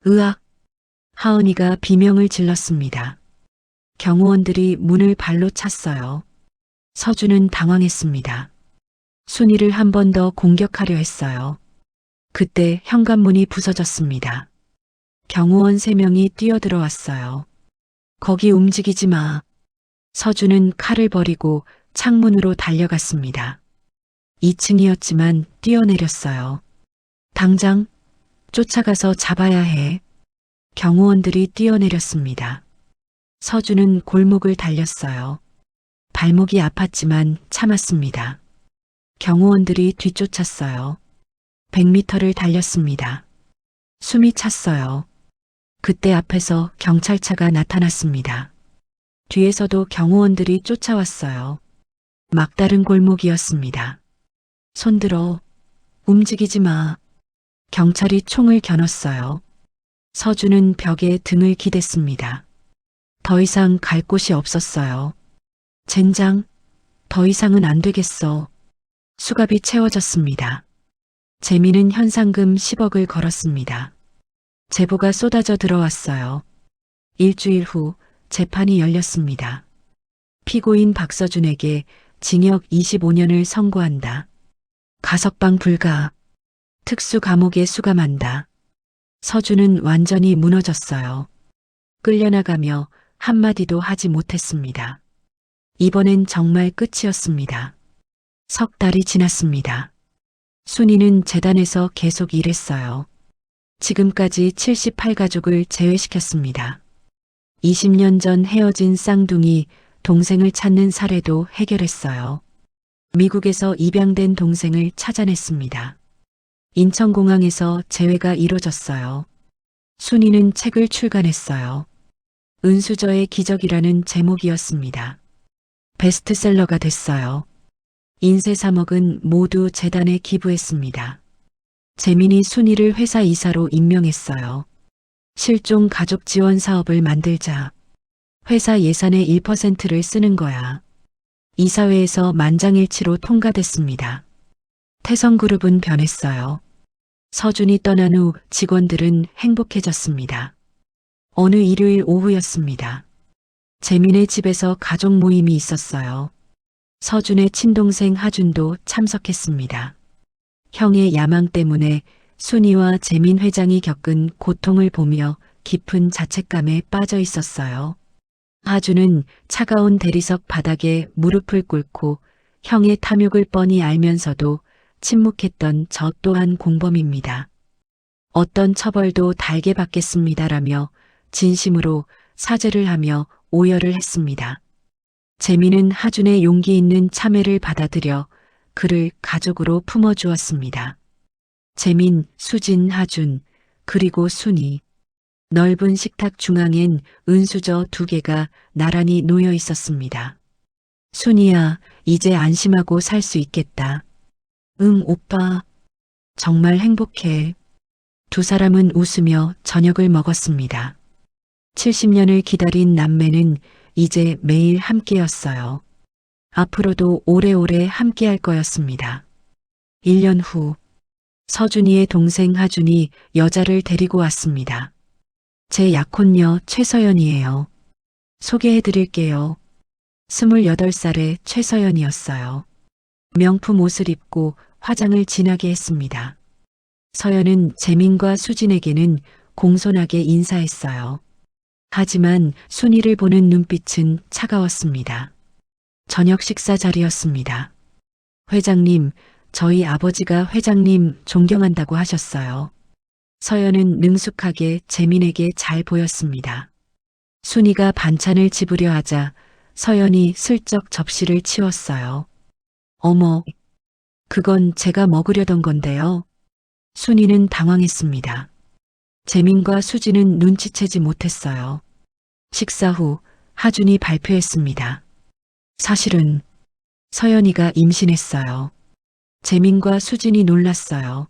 으악. 하은이가 비명을 질렀습니다. 경호원들이 문을 발로 찼어요. 서준은 당황했습니다. 순이를 한 번 더 공격하려 했어요. 그때 현관문이 부서졌습니다. 경호원 3명이 뛰어들어왔어요. 거기 움직이지 마. 서준은 칼을 버리고 창문으로 달려갔습니다. 2층이었지만 뛰어내렸어요. 당장 쫓아가서 잡아야 해. 경호원들이 뛰어내렸습니다. 서준은 골목을 달렸어요. 발목이 아팠지만 참았습니다. 경호원들이 뒤쫓았어요. 100m를 달렸습니다. 숨이 찼어요. 그때 앞에서 경찰차가 나타났습니다. 뒤에서도 경호원들이 쫓아왔어요. 막다른 골목이었습니다. 손들어. 움직이지 마. 경찰이 총을 겨눴어요. 서준은 벽에 등을 기댔습니다. 더 이상 갈 곳이 없었어요. 젠장, 더 이상은 안 되겠어. 수갑이 채워졌습니다. 재민은 현상금 10억을 걸었습니다. 제보가 쏟아져 들어왔어요. 일주일 후 재판이 열렸습니다. 피고인 박서준에게 징역 25년을 선고한다. 가석방 불가. 특수 감옥에 수감한다. 서준은 완전히 무너졌어요. 끌려나가며 한마디도 하지 못했습니다. 이번엔 정말 끝이었습니다. 석 달이 지났습니다. 순이는 재단에서 계속 일했어요. 지금까지 78가족을 제외시켰습니다. 20년 전 헤어진 쌍둥이 동생을 찾는 사례도 해결했어요. 미국에서 입양된 동생을 찾아냈습니다. 인천공항에서 재회가 이루어졌어요. 순이는 책을 출간했어요. 은수저의 기적이라는 제목이었습니다. 베스트셀러가 됐어요. 인쇄 3억은 모두 재단에 기부했습니다. 재민이 순이를 회사 이사로 임명했어요. 실종 가족 지원 사업을 만들자. 회사 예산의 1%를 쓰는 거야. 이사회에서 만장일치로 통과됐습니다. 태성그룹은 변했어요. 서준이 떠난 후 직원들은 행복해졌습니다. 어느 일요일 오후였습니다. 재민의 집에서 가족 모임이 있었어요. 서준의 친동생 하준도 참석했습니다. 형의 야망 때문에 순이와 재민 회장이 겪은 고통을 보며 깊은 자책감에 빠져 있었어요. 하준은 차가운 대리석 바닥에 무릎을 꿇고 형의 탐욕을 뻔히 알면서도 침묵했던 저 또한 공범입니다. 어떤 처벌도 달게 받겠습니다라며 진심으로 사죄를 하며 오열을 했습니다. 재민은 하준의 용기 있는 참회를 받아들여 그를 가족으로 품어주었습니다. 재민, 수진, 하준, 그리고 순이. 넓은 식탁 중앙엔 은수저 2개가 나란히 놓여 있었습니다. 순이야, 이제 안심하고 살 수 있겠다. 응, 오빠. 정말 행복해. 두 사람은 웃으며 저녁을 먹었습니다. 70년을 기다린 남매는 이제 매일 함께였어요. 앞으로도 오래오래 함께할 거였습니다. 1년 후, 서준이의 동생 하준이 여자를 데리고 왔습니다. 제 약혼녀 최서연이에요. 소개해드릴게요. 28살의 최서연이었어요. 명품 옷을 입고 화장을 진하게 했습니다. 서연은 재민과 수진에게는 공손하게 인사했어요. 하지만 순이를 보는 눈빛은 차가웠습니다. 저녁 식사 자리였습니다. 회장님, 저희 아버지가 회장님 존경한다고 하셨어요. 서연은 능숙하게 재민에게 잘 보였습니다. 순이가 반찬을 집으려 하자 서연이 슬쩍 접시를 치웠어요. 어머, 그건 제가 먹으려던 건데요. 순이는 당황했습니다. 재민과 수지는 눈치채지 못했어요. 식사 후 하준이 발표했습니다. 사실은 서연이가 임신했어요. 재민과 수진이 놀랐어요.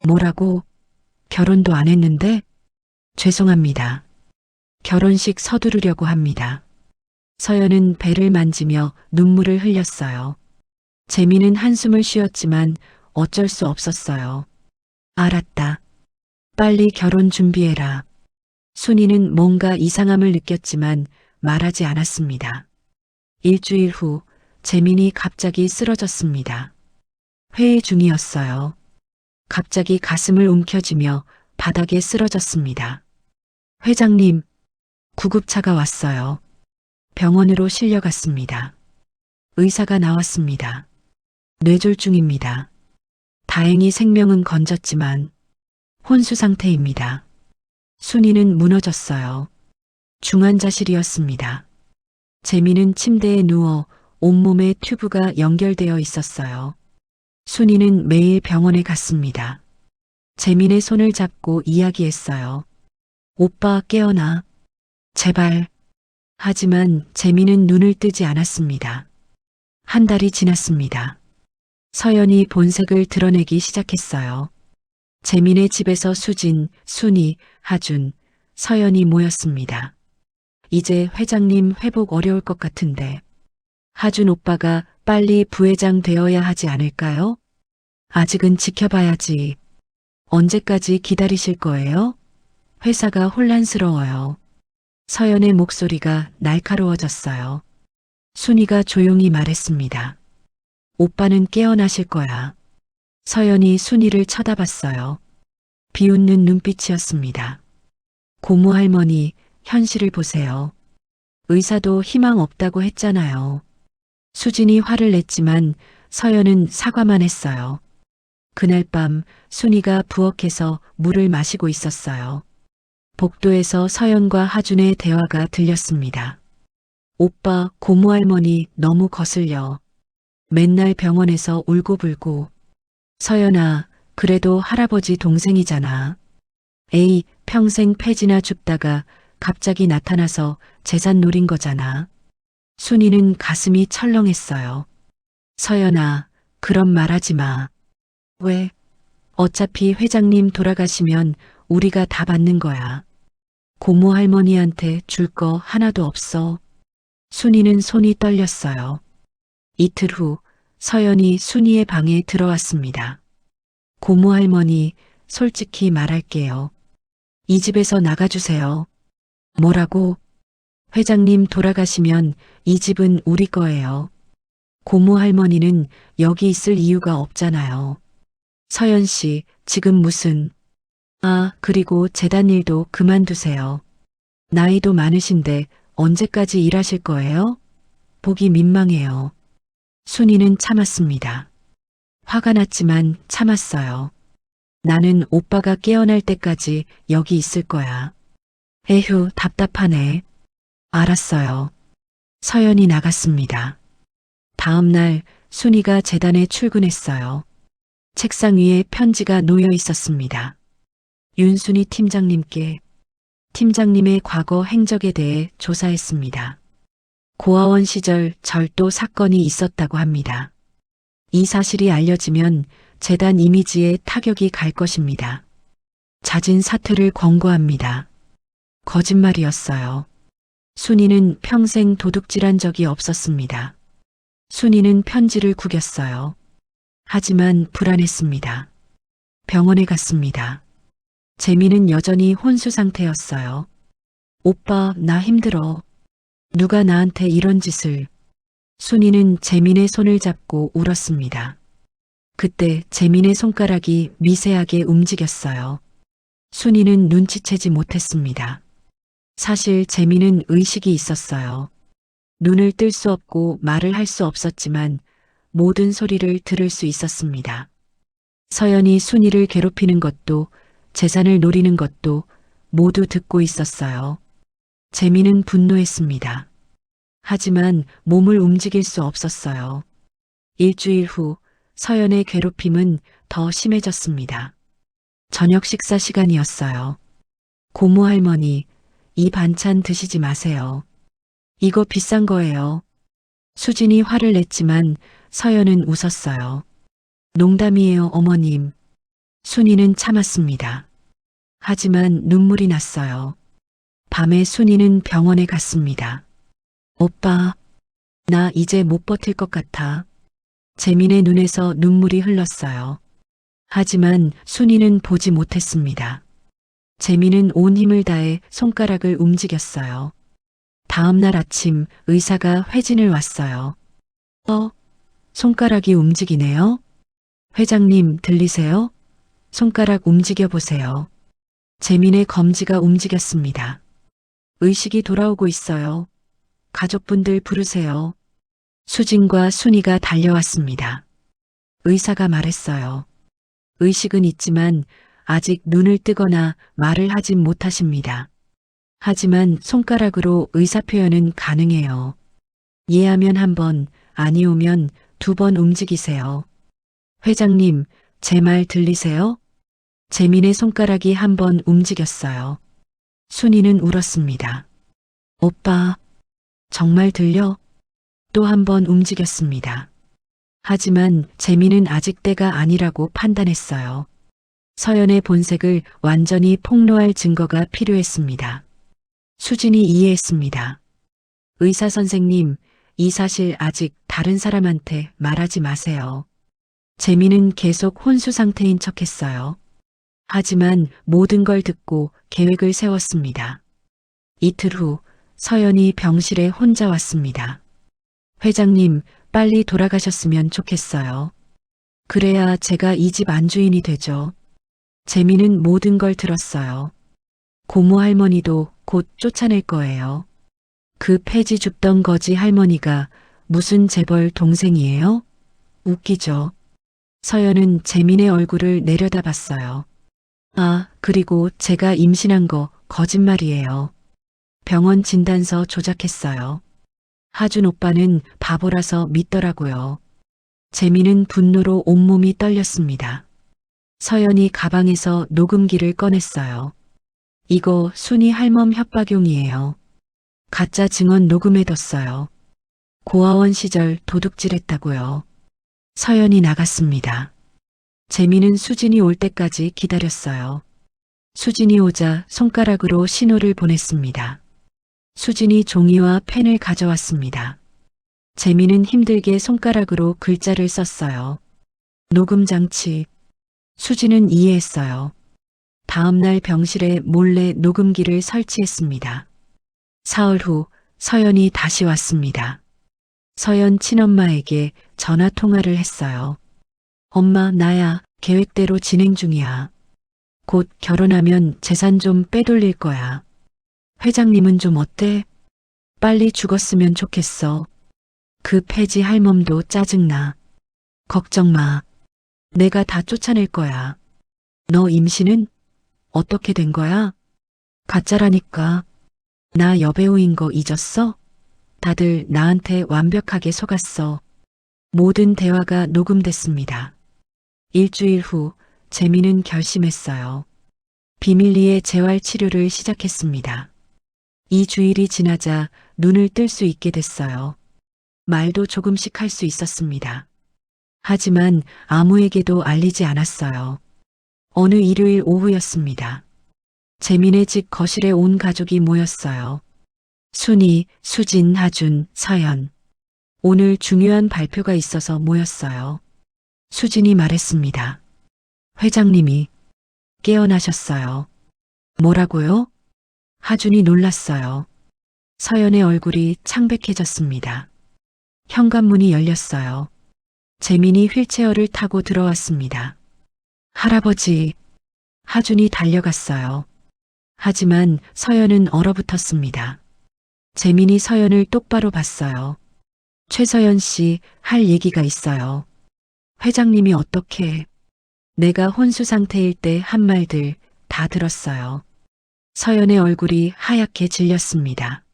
뭐라고? 결혼도 안 했는데? 죄송합니다. 결혼식 서두르려고 합니다. 서연은 배를 만지며 눈물을 흘렸어요. 재민은 한숨을 쉬었지만 어쩔 수 없었어요. 알았다. 빨리 결혼 준비해라. 순이는 뭔가 이상함을 느꼈지만 말하지 않았습니다. 일주일 후 재민이 갑자기 쓰러졌습니다. 회의 중이었어요. 갑자기 가슴을 움켜쥐며 바닥에 쓰러졌습니다. 회장님, 구급차가 왔어요. 병원으로 실려갔습니다. 의사가 나왔습니다. 뇌졸중입니다. 다행히 생명은 건졌지만 혼수 상태입니다. 순이는 무너졌어요. 중환자실이었습니다. 재민은 침대에 누워 온몸에 튜브가 연결되어 있었어요. 순이는 매일 병원에 갔습니다. 재민의 손을 잡고 이야기했어요. 오빠 깨어나. 제발. 하지만 재민은 눈을 뜨지 않았습니다. 한 달이 지났습니다. 서연이 본색을 드러내기 시작했어요. 재민의 집에서 수진, 순이, 하준, 서연이 모였습니다. 이제 회장님 회복 어려울 것 같은데 하준 오빠가 빨리 부회장 되어야 하지 않을까요? 아직은 지켜봐야지. 언제까지 기다리실 거예요? 회사가 혼란스러워요. 서연의 목소리가 날카로워졌어요. 순이가 조용히 말했습니다. 오빠는 깨어나실 거야. 서연이 순이를 쳐다봤어요. 비웃는 눈빛이었습니다. 고모 할머니, 현실을 보세요. 의사도 희망 없다고 했잖아요. 수진이 화를 냈지만 서연은 사과만 했어요. 그날 밤 순이가 부엌에서 물을 마시고 있었어요. 복도에서 서연과 하준의 대화가 들렸습니다. 오빠, 고모 할머니 너무 거슬려. 맨날 병원에서 울고불고. 서연아, 그래도 할아버지 동생이잖아. 에이, 평생 폐지나 줍다가 갑자기 나타나서 재산 노린 거잖아. 순이는 가슴이 철렁했어요. 서연아, 그런 말 하지 마. 왜? 어차피 회장님 돌아가시면 우리가 다 받는 거야. 고모 할머니한테 줄 거 하나도 없어. 순이는 손이 떨렸어요. 이틀 후 서연이 순이의 방에 들어왔습니다. 고모 할머니, 솔직히 말할게요. 이 집에서 나가주세요. 뭐라고? 회장님 돌아가시면 이 집은 우리 거예요. 고모 할머니는 여기 있을 이유가 없잖아요. 서연 씨, 지금 무슨... 아, 그리고 재단 일도 그만두세요. 나이도 많으신데 언제까지 일하실 거예요? 보기 민망해요. 순이는 참았습니다. 화가 났지만 참았어요. 나는 오빠가 깨어날 때까지 여기 있을 거야. 에휴, 답답하네. 알았어요. 서연이 나갔습니다. 다음 날 순이가 재단에 출근했어요. 책상 위에 편지가 놓여 있었습니다. 윤순이 팀장님께 팀장님의 과거 행적에 대해 조사했습니다. 고아원 시절 절도 사건이 있었다고 합니다. 이 사실이 알려지면 재단 이미지에 타격이 갈 것입니다. 잦은 사퇴를 권고합니다. 거짓말이었어요. 순이는 평생 도둑질한 적이 없었습니다. 순이는 편지를 구겼어요. 하지만 불안했습니다. 병원에 갔습니다. 재미는 여전히 혼수 상태였어요. 오빠, 나 힘들어. 누가 나한테 이런 짓을. 순이는 재민의 손을 잡고 울었습니다. 그때 재민의 손가락이 미세하게 움직였어요. 순이는 눈치채지 못했습니다. 사실 재민은 의식이 있었어요. 눈을 뜰 수 없고 말을 할 수 없었지만 모든 소리를 들을 수 있었습니다. 서연이 순이를 괴롭히는 것도 재산을 노리는 것도 모두 듣고 있었어요. 재민은 분노했습니다. 하지만 몸을 움직일 수 없었어요. 일주일 후 서연의 괴롭힘은 더 심해졌습니다. 저녁 식사 시간이었어요. 고모 할머니, 이 반찬 드시지 마세요. 이거 비싼 거예요. 수진이 화를 냈지만 서연은 웃었어요. 농담이에요, 어머님. 순이는 참았습니다. 하지만 눈물이 났어요. 밤에 순이는 병원에 갔습니다. 오빠, 나 이제 못 버틸 것 같아. 재민의 눈에서 눈물이 흘렀어요. 하지만 순이는 보지 못했습니다. 재민은 온 힘을 다해 손가락을 움직였어요. 다음 날 아침 의사가 회진을 왔어요. 손가락이 움직이네요. 회장님 들리세요? 손가락 움직여 보세요. 재민의 검지가 움직였습니다. 의식이 돌아오고 있어요. 가족분들 부르세요. 수진과 순이가 달려왔습니다. 의사가 말했어요. 의식은 있지만 아직 눈을 뜨거나 말을 하진 못하십니다. 하지만 손가락으로 의사표현은 가능해요. 예하면 한 번, 아니오면 2번 움직이세요. 회장님, 제 말 들리세요? 재민의 손가락이 한 번 움직였어요. 순이는 울었습니다. 오빠, 정말 들려? 또 한 번 움직였습니다. 하지만 재민은 아직 때가 아니라고 판단했어요. 서연의 본색을 완전히 폭로할 증거가 필요했습니다. 수진이 이해했습니다. 의사 선생님, 이 사실 아직 다른 사람한테 말하지 마세요. 재민은 계속 혼수 상태인 척했어요. 하지만 모든 걸 듣고 계획을 세웠습니다. 이틀 후 서연이 병실에 혼자 왔습니다. 회장님, 빨리 돌아가셨으면 좋겠어요. 그래야 제가 이 집 안주인이 되죠. 재민은 모든 걸 들었어요. 고모 할머니도 곧 쫓아낼 거예요. 그 폐지 줍던 거지 할머니가 무슨 재벌 동생이에요? 웃기죠. 서연은 재민의 얼굴을 내려다봤어요. 아, 그리고 제가 임신한 거 거짓말이에요. 병원 진단서 조작했어요. 하준 오빠는 바보라서 믿더라고요. 재민은 분노로 온몸이 떨렸습니다. 서연이 가방에서 녹음기를 꺼냈어요. 이거 순이 할멈 협박용이에요. 가짜 증언 녹음해뒀어요. 고아원 시절 도둑질했다고요. 서연이 나갔습니다. 재민은 수진이 올 때까지 기다렸어요. 수진이 오자 손가락으로 신호를 보냈습니다. 수진이 종이와 펜을 가져왔습니다. 재민은 힘들게 손가락으로 글자를 썼어요. 녹음 장치. 수진은 이해했어요. 다음날 병실에 몰래 녹음기를 설치했습니다. 사흘 후 서연이 다시 왔습니다. 서연 친엄마에게 전화 통화를 했어요. 엄마, 나야. 계획대로 진행 중이야. 곧 결혼하면 재산 좀 빼돌릴 거야. 회장님은 좀 어때? 빨리 죽었으면 좋겠어. 그 폐지 할멈도 짜증나. 걱정 마. 내가 다 쫓아낼 거야. 너 임신은? 어떻게 된 거야? 가짜라니까. 나 여배우인 거 잊었어? 다들 나한테 완벽하게 속았어. 모든 대화가 녹음됐습니다. 일주일 후 재민은 결심했어요. 비밀리에 재활치료를 시작했습니다. 2주일이 지나자 눈을 뜰 수 있게 됐어요. 말도 조금씩 할 수 있었습니다. 하지만 아무에게도 알리지 않았어요. 어느 일요일 오후였습니다. 재민의 집 거실에 온 가족이 모였어요. 순이, 수진, 하준, 서연. 오늘 중요한 발표가 있어서 모였어요. 수진이 말했습니다. 회장님이 깨어나셨어요. 뭐라고요? 하준이 놀랐어요. 서연의 얼굴이 창백해졌습니다. 현관문이 열렸어요. 재민이 휠체어를 타고 들어왔습니다. 할아버지. 하준이 달려갔어요. 하지만 서연은 얼어붙었습니다. 재민이 서연을 똑바로 봤어요. 최서연 씨, 할 얘기가 있어요. 회장님이 어떻게... 내가 혼수 상태일 때 한 말들 다 들었어요. 서연의 얼굴이 하얗게 질렸습니다.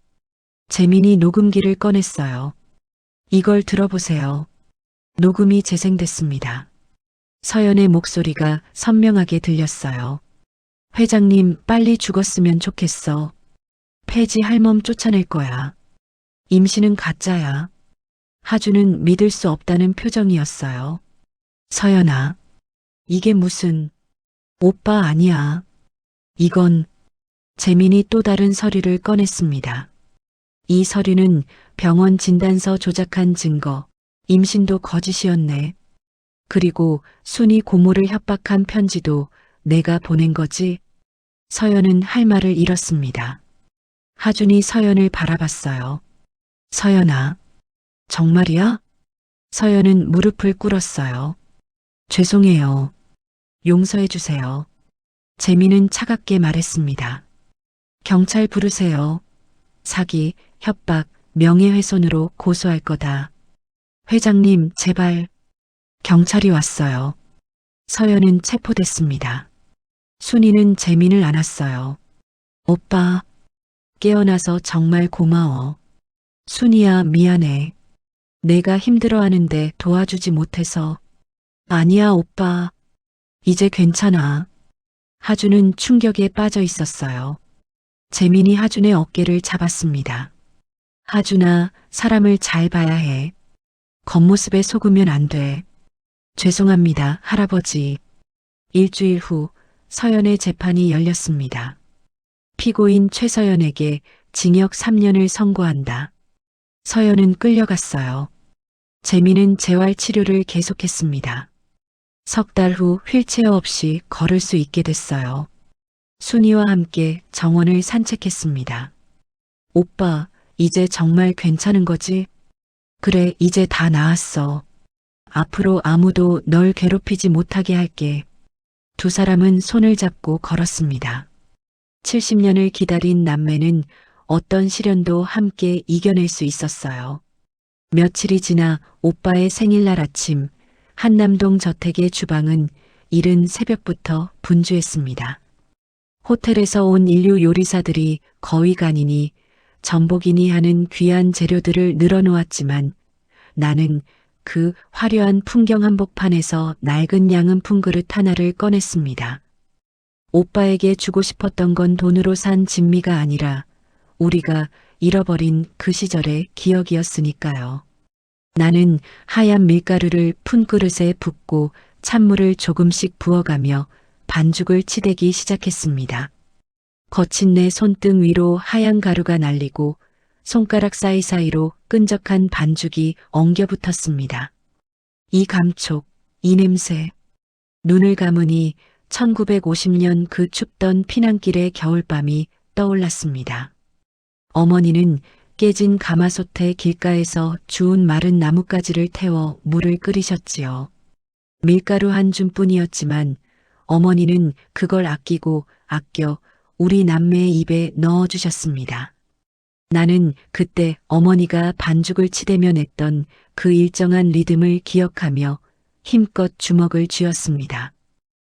재민이 녹음기를 꺼냈어요. 이걸 들어보세요. 녹음이 재생됐습니다. 서연의 목소리가 선명하게 들렸어요. 회장님, 빨리 죽었으면 좋겠어. 폐지 할멈 쫓아낼 거야. 임신은 가짜야. 하준은 믿을 수 없다는 표정이었어요. 서연아, 이게 무슨... 오빠 아니야. 이건... 재민이 또 다른 서류를 꺼냈습니다. 이 서류는 병원 진단서 조작한 증거, 임신도 거짓이었네. 그리고 순이 고모를 협박한 편지도 내가 보낸 거지. 서연은 할 말을 잃었습니다. 하준이 서연을 바라봤어요. 서연아, 정말이야? 서연은 무릎을 꿇었어요. 죄송해요. 용서해 주세요. 재민은 차갑게 말했습니다. 경찰 부르세요. 사기, 협박, 명예훼손으로 고소할 거다. 회장님, 제발. 경찰이 왔어요. 서연은 체포됐습니다. 순이는 재민을 안았어요. 오빠, 깨어나서 정말 고마워. 순이야, 미안해. 내가 힘들어하는데 도와주지 못해서. 아니야, 오빠. 이제 괜찮아. 하준은 충격에 빠져 있었어요. 재민이 하준의 어깨를 잡았습니다. 하준아, 사람을 잘 봐야 해. 겉모습에 속으면 안 돼. 죄송합니다, 할아버지. 일주일 후 서연의 재판이 열렸습니다. 피고인 최서연에게 징역 3년을 선고한다. 서연은 끌려갔어요. 재민은 재활치료를 계속했습니다. 석 달 후 휠체어 없이 걸을 수 있게 됐어요. 순이와 함께 정원을 산책했습니다. 오빠, 이제 정말 괜찮은 거지? 그래, 이제 다 나았어. 앞으로 아무도 널 괴롭히지 못하게 할게. 두 사람은 손을 잡고 걸었습니다. 70년을 기다린 남매는 어떤 시련도 함께 이겨낼 수 있었어요. 며칠이 지나 오빠의 생일날 아침, 한남동 저택의 주방은 이른 새벽부터 분주했습니다. 호텔에서 온 인류 요리사들이 거위간이니 전복이니 하는 귀한 재료들을 늘어놓았지만 나는 그 화려한 풍경 한복판에서 낡은 양은풍 그릇 하나를 꺼냈습니다. 오빠에게 주고 싶었던 건 돈으로 산 진미가 아니라 우리가 잃어버린 그 시절의 기억이었으니까요. 나는 하얀 밀가루를 푼 그릇에 붓고 찬물을 조금씩 부어가며 반죽을 치대기 시작했습니다. 거친 내 손등 위로 하얀 가루가 날리고 손가락 사이사이로 끈적한 반죽이 엉겨붙었습니다. 이 감촉, 이 냄새. 눈을 감으니 1950년 그 춥던 피난길의 겨울밤이 떠올랐습니다. 어머니는 깨진 가마솥에 길가에서 주운 마른 나뭇가지를 태워 물을 끓이셨지요. 밀가루 한 줌뿐이었지만 어머니는 그걸 아껴 우리 남매의 입에 넣어주셨습니다. 나는 그때 어머니가 반죽을 치대며 냈던 그 일정한 리듬을 기억하며 힘껏 주먹을 쥐었습니다.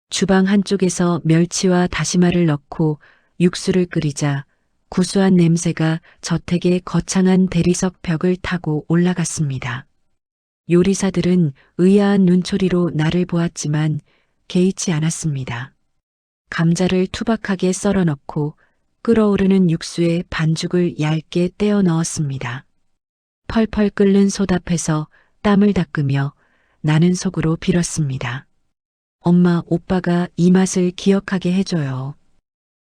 주방 한쪽에서 멸치와 다시마를 넣고 육수를 끓이자 구수한 냄새가 저택의 거창한 대리석 벽을 타고 올라갔습니다. 요리사들은 의아한 눈초리로 나를 보았지만 개의치 않았습니다. 감자를 투박하게 썰어 넣고 끓어오르는 육수에 반죽을 얇게 떼어 넣었습니다. 펄펄 끓는 솥 앞에서 땀을 닦으며 나는 속으로 빌었습니다. 엄마, 오빠가 이 맛을 기억하게 해줘요.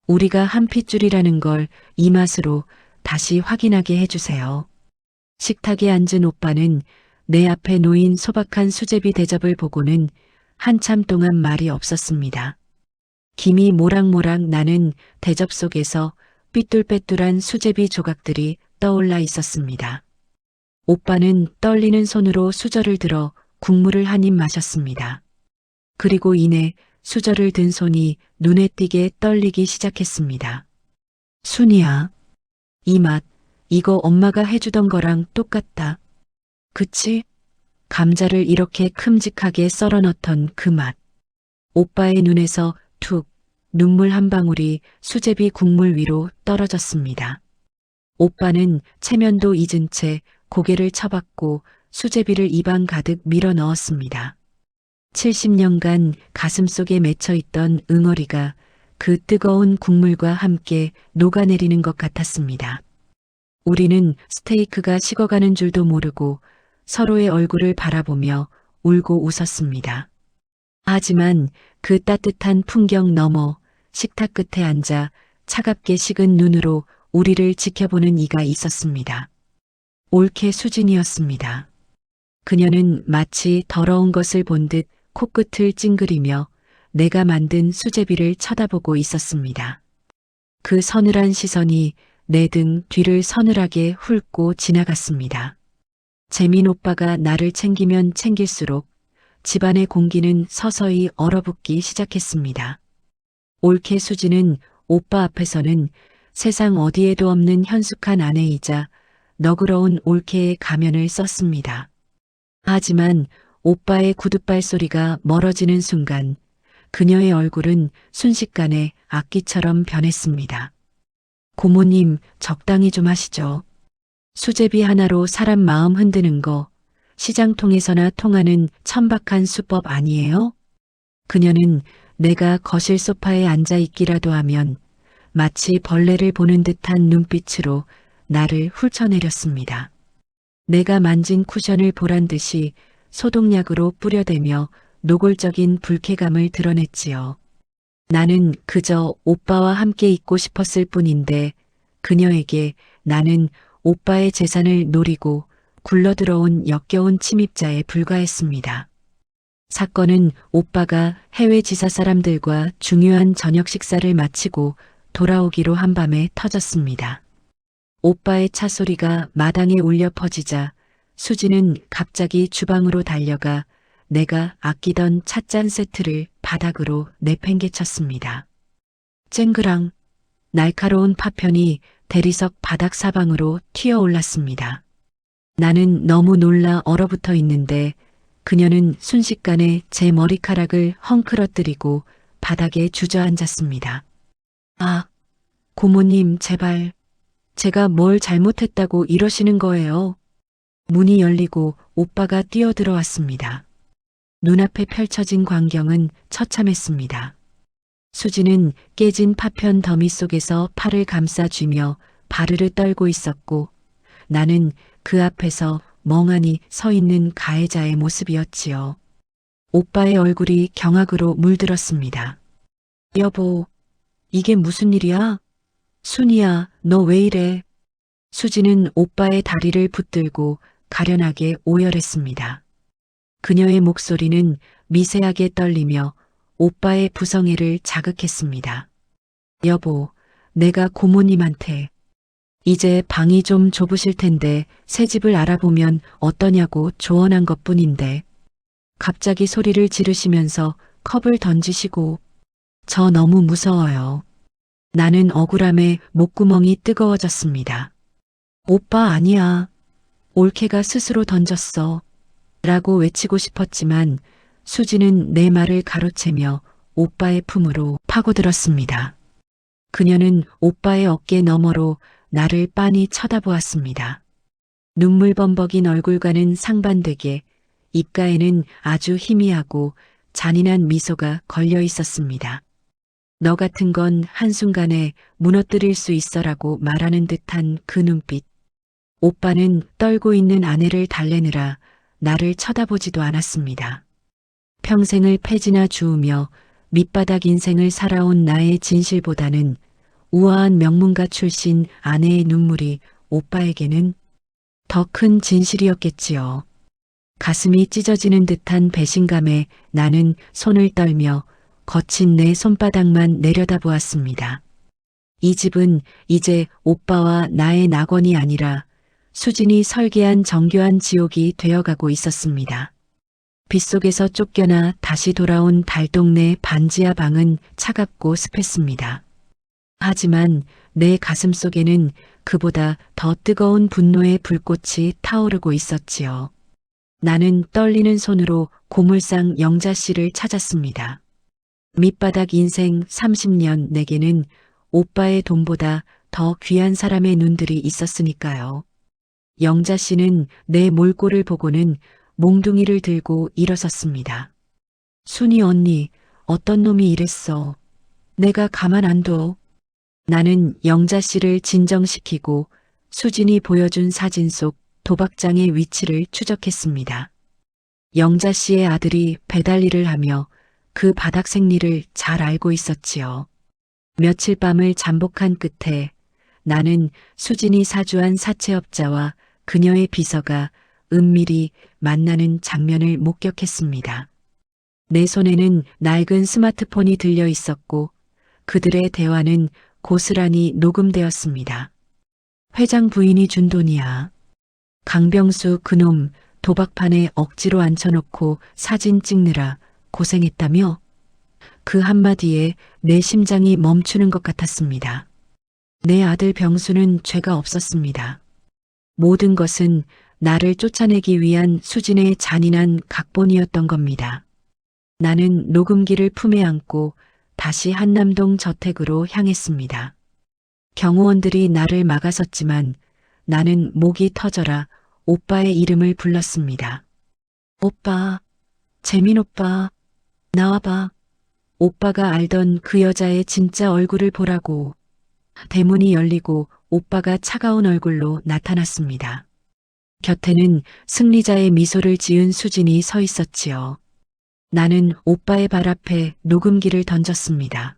우리가 한 핏줄이라는 걸 이 맛으로 다시 확인하게 해주세요. 식탁에 앉은 오빠는 내 앞에 놓인 소박한 수제비 대접을 보고는 한참 동안 말이 없었습니다. 김이 모락모락 나는 대접 속에서 삐뚤빼뚤한 수제비 조각들이 떠올라 있었습니다. 오빠는 떨리는 손으로 수저를 들어 국물을 한 입 마셨습니다. 그리고 이내 수저를 든 손이 눈에 띄게 떨리기 시작했습니다. 순이야, 이 맛, 이거 엄마가 해주던 거랑 똑같다. 그치? 감자를 이렇게 큼직하게 썰어 넣던 그 맛. 오빠의 눈에서 툭 눈물 한 방울이 수제비 국물 위로 떨어졌습니다. 오빠는 체면도 잊은 채 고개를 쳐박고 수제비를 입안 가득 밀어 넣었습니다. 70년간 가슴속에 맺혀있던 응어리가 그 뜨거운 국물과 함께 녹아내리는 것 같았습니다. 우리는 스테이크가 식어가는 줄도 모르고 서로의 얼굴을 바라보며 울고 웃었습니다. 하지만 그 따뜻한 풍경 너머 식탁 끝에 앉아 차갑게 식은 눈으로 우리를 지켜보는 이가 있었습니다. 올케 수진이었습니다. 그녀는 마치 더러운 것을 본 듯 코끝을 찡그리며 내가 만든 수제비를 쳐다보고 있었습니다. 그 서늘한 시선이 내 등 뒤를 서늘하게 훑고 지나갔습니다. 재민 오빠가 나를 챙기면 챙길수록 집안의 공기는 서서히 얼어붙기 시작했습니다. 올케 수지는 오빠 앞에서는 세상 어디에도 없는 현숙한 아내이자 너그러운 올케의 가면을 썼습니다. 하지만 오빠의 구둣발 소리가 멀어지는 순간 그녀의 얼굴은 순식간에 악기처럼 변했습니다. 고모님, 적당히 좀 하시죠. 수제비 하나로 사람 마음 흔드는 거 시장통에서나 통하는 천박한 수법 아니에요? 그녀는 내가 거실 소파에 앉아 있기라도 하면 마치 벌레를 보는 듯한 눈빛으로 나를 훑어내렸습니다. 내가 만진 쿠션을 보란 듯이 소독약으로 뿌려대며 노골적인 불쾌감을 드러냈지요. 나는 그저 오빠와 함께 있고 싶었을 뿐인데 그녀에게 나는 오빠의 재산을 노리고 굴러들어온 역겨운 침입자에 불과했습니다. 사건은 오빠가 해외 지사 사람들과 중요한 저녁 식사를 마치고 돌아오기로 한 밤에 터졌습니다. 오빠의 차 소리가 마당에 울려 퍼지자 수지는 갑자기 주방으로 달려가 내가 아끼던 찻잔 세트를 바닥으로 내팽개쳤습니다. 쨍그랑 날카로운 파편이 대리석 바닥 사방으로 튀어올랐습니다. 나는 너무 놀라 얼어붙어 있는데 그녀는 순식간에 제 머리카락을 헝클어뜨리고 바닥에 주저앉았습니다. 아, 고모님 제발 제가 뭘 잘못했다고 이러시는 거예요. 문이 열리고 오빠가 뛰어들어왔습니다. 눈앞에 펼쳐진 광경은 처참했습니다. 수지는 깨진 파편 더미 속에서 팔을 감싸쥐며 바르르 떨고 있었고 나는 그 앞에서 멍하니 서 있는 가해자의 모습이었지요. 오빠의 얼굴이 경악으로 물들었습니다. 여보, 이게 무슨 일이야? 순이야, 너 왜 이래? 수지는 오빠의 다리를 붙들고 가련하게 오열했습니다. 그녀의 목소리는 미세하게 떨리며 오빠의 부성애를 자극했습니다. 여보, 내가 고모님한테 이제 방이 좀 좁으실 텐데 새 집을 알아보면 어떠냐고 조언한 것뿐인데 갑자기 소리를 지르시면서 컵을 던지시고 저 너무 무서워요. 나는 억울함에 목구멍이 뜨거워졌습니다. 오빠 아니야. 올케가 스스로 던졌어. 라고 외치고 싶었지만 수지는 내 말을 가로채며 오빠의 품으로 파고들었습니다. 그녀는 오빠의 어깨 너머로 나를 빤히 쳐다보았습니다. 눈물 범벅인 얼굴과는 상반되게 입가에는 아주 희미하고 잔인한 미소가 걸려 있었습니다. 너 같은 건 한순간에 무너뜨릴 수 있어라고 말하는 듯한 그 눈빛. 오빠는 떨고 있는 아내를 달래느라 나를 쳐다보지도 않았습니다. 평생을 패지나 주우며 밑바닥 인생을 살아온 나의 진실보다는 우아한 명문가 출신 아내의 눈물이 오빠에게는 더 큰 진실이었겠지요. 가슴이 찢어지는 듯한 배신감에 나는 손을 떨며 거친 내 손바닥만 내려다보았습니다. 이 집은 이제 오빠와 나의 낙원이 아니라 수진이 설계한 정교한 지옥이 되어가고 있었습니다. 빗속에서 쫓겨나 다시 돌아온 달동네 반지하 방은 차갑고 습했습니다. 하지만 내 가슴 속에는 그보다 더 뜨거운 분노의 불꽃이 타오르고 있었지요. 나는 떨리는 손으로 고물상 영자 씨를 찾았습니다. 밑바닥 인생 30년 내게는 오빠의 돈보다 더 귀한 사람의 눈들이 있었으니까요. 영자 씨는 내 몰골을 보고는 몽둥이를 들고 일어섰습니다. 순이 언니, 어떤 놈이 이랬어. 내가 가만 안 둬. 나는 영자 씨를 진정시키고 수진이 보여준 사진 속 도박장의 위치를 추적했습니다. 영자 씨의 아들이 배달 일을 하며 그 바닥 생리를 잘 알고 있었지요. 며칠 밤을 잠복한 끝에 나는 수진이 사주한 사채업자와 그녀의 비서가 은밀히 만나는 장면을 목격했습니다. 내 손에는 낡은 스마트폰이 들려 있었고 그들의 대화는 고스란히 녹음되었습니다. 회장 부인이 준 돈이야. 강병수 그놈 도박판에 억지로 앉혀놓고 사진 찍느라 고생했다며? 그 한마디에 내 심장이 멈추는 것 같았습니다. 내 아들 병수는 죄가 없었습니다. 모든 것은 나를 쫓아내기 위한 수진의 잔인한 각본이었던 겁니다. 나는 녹음기를 품에 안고 다시 한남동 저택으로 향했습니다. 경호원들이 나를 막아섰지만 나는 목이 터져라 오빠의 이름을 불렀습니다. 오빠, 재민 오빠, 나와봐. 오빠가 알던 그 여자의 진짜 얼굴을 보라고. 대문이 열리고 오빠가 차가운 얼굴로 나타났습니다. 곁에는 승리자의 미소를 지은 수진이 서 있었지요. 나는 오빠의 발 앞에 녹음기를 던졌습니다.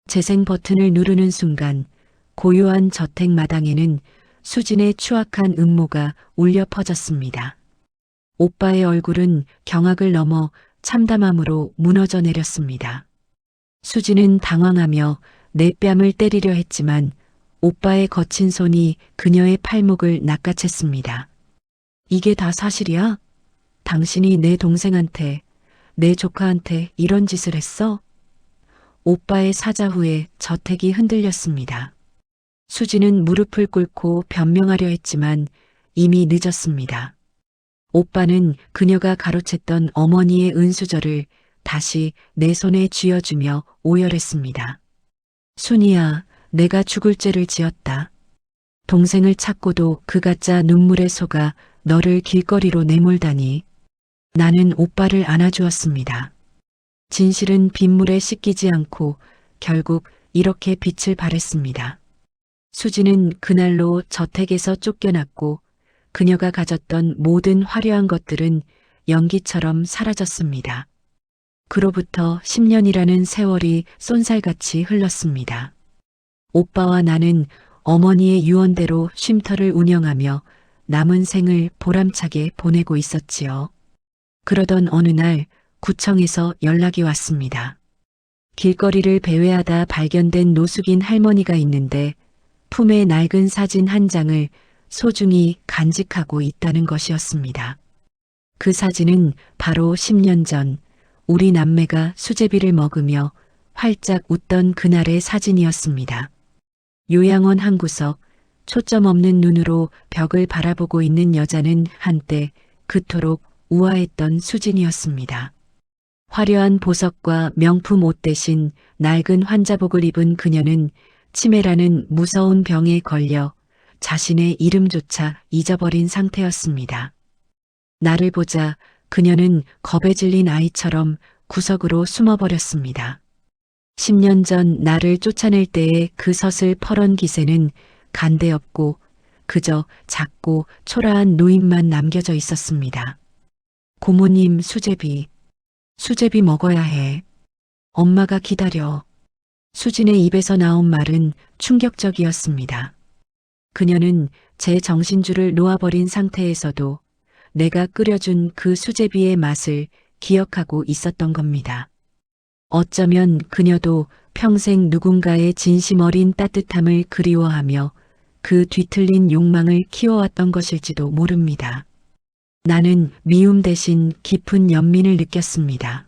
재생 버튼을 누르는 순간 고요한 저택 마당에는 수진의 추악한 음모가 울려 퍼졌습니다. 오빠의 얼굴은 경악을 넘어 참담함으로 무너져 내렸습니다. 수진은 당황하며 내 뺨을 때리려 했지만 오빠의 거친 손이 그녀의 팔목을 낚아챘습니다. 이게 다 사실이야? 당신이 내 동생한테, 내 조카한테 이런 짓을 했어? 오빠의 사자 후에 저택이 흔들렸습니다. 수지는 무릎을 꿇고 변명하려 했지만 이미 늦었습니다. 오빠는 그녀가 가로챘던 어머니의 은수저를 다시 내 손에 쥐어주며 오열했습니다. 순이야, 내가 죽을 죄를 지었다. 동생을 찾고도 그 가짜 눈물에 속아 너를 길거리로 내몰다니. 나는 오빠를 안아주었습니다. 진실은 빗물에 씻기지 않고 결국 이렇게 빛을 발했습니다. 수지는 그날로 저택에서 쫓겨났고 그녀가 가졌던 모든 화려한 것들은 연기처럼 사라졌습니다. 그로부터 10년이라는 세월이 쏜살같이 흘렀습니다. 오빠와 나는 어머니의 유언대로 쉼터를 운영하며 남은 생을 보람차게 보내고 있었지요. 그러던 어느 날 구청에서 연락이 왔습니다. 길거리를 배회하다 발견된 노숙인 할머니가 있는데 품에 낡은 사진 한 장을 소중히 간직하고 있다는 것이었습니다. 그 사진은 바로 10년 전 우리 남매가 수제비를 먹으며 활짝 웃던 그날의 사진이었습니다. 요양원 한 구석, 초점 없는 눈으로 벽을 바라보고 있는 여자는 한때 그토록 우아했던 수진이었습니다. 화려한 보석과 명품 옷 대신 낡은 환자복을 입은 그녀는 치매라는 무서운 병에 걸려 자신의 이름조차 잊어버린 상태였습니다. 나를 보자 그녀는 겁에 질린 아이처럼 구석으로 숨어버렸습니다. 10년 전 나를 쫓아낼 때의 그 서슬 퍼런 기세는 간데없고 그저 작고 초라한 노임만 남겨져 있었습니다. 고모님 수제비 먹어야 해. 엄마가 기다려. 수진의 입에서 나온 말은 충격적이었습니다. 그녀는 제 정신줄을 놓아버린 상태에서도 내가 끓여준 그 수제비의 맛을 기억하고 있었던 겁니다. 어쩌면 그녀도 평생 누군가의 진심 어린 따뜻함을 그리워하며 그 뒤틀린 욕망을 키워왔던 것일지도 모릅니다. 나는 미움 대신 깊은 연민을 느꼈습니다.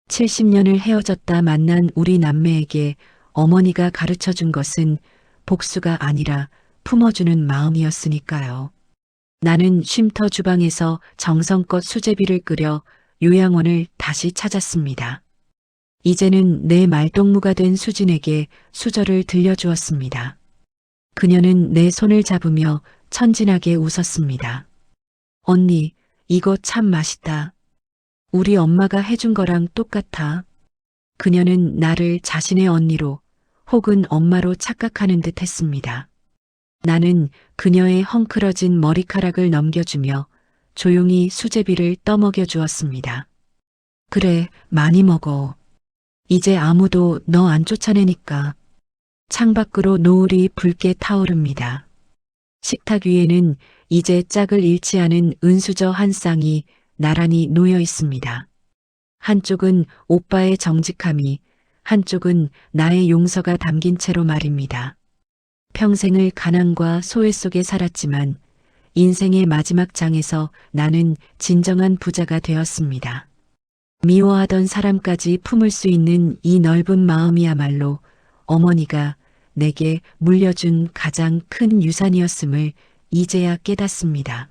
70년을 헤어졌다 만난 우리 남매에게 어머니가 가르쳐준 것은 복수가 아니라 품어주는 마음이었으니까요. 나는 쉼터 주방에서 정성껏 수제비를 끓여 요양원을 다시 찾았습니다. 이제는 내 말동무가 된 수진에게 수저를 들려주었습니다. 그녀는 내 손을 잡으며 천진하게 웃었습니다. 언니, 이거 참 맛있다. 우리 엄마가 해준 거랑 똑같아. 그녀는 나를 자신의 언니로 혹은 엄마로 착각하는 듯 했습니다. 나는 그녀의 헝클어진 머리카락을 넘겨주며 조용히 수제비를 떠먹여 주었습니다. 그래, 많이 먹어. 이제 아무도 너 안 쫓아내니까. 창밖으로 노을이 붉게 타오릅니다. 식탁 위에는 이제 짝을 잃지 않은 은수저 한 쌍이 나란히 놓여 있습니다. 한쪽은 오빠의 정직함이, 한쪽은 나의 용서가 담긴 채로 말입니다. 평생을 가난과 소외 속에 살았지만 인생의 마지막 장에서 나는 진정한 부자가 되었습니다. 미워하던 사람까지 품을 수 있는 이 넓은 마음이야말로 어머니가 내게 물려준 가장 큰 유산이었음을 이제야 깨닫습니다.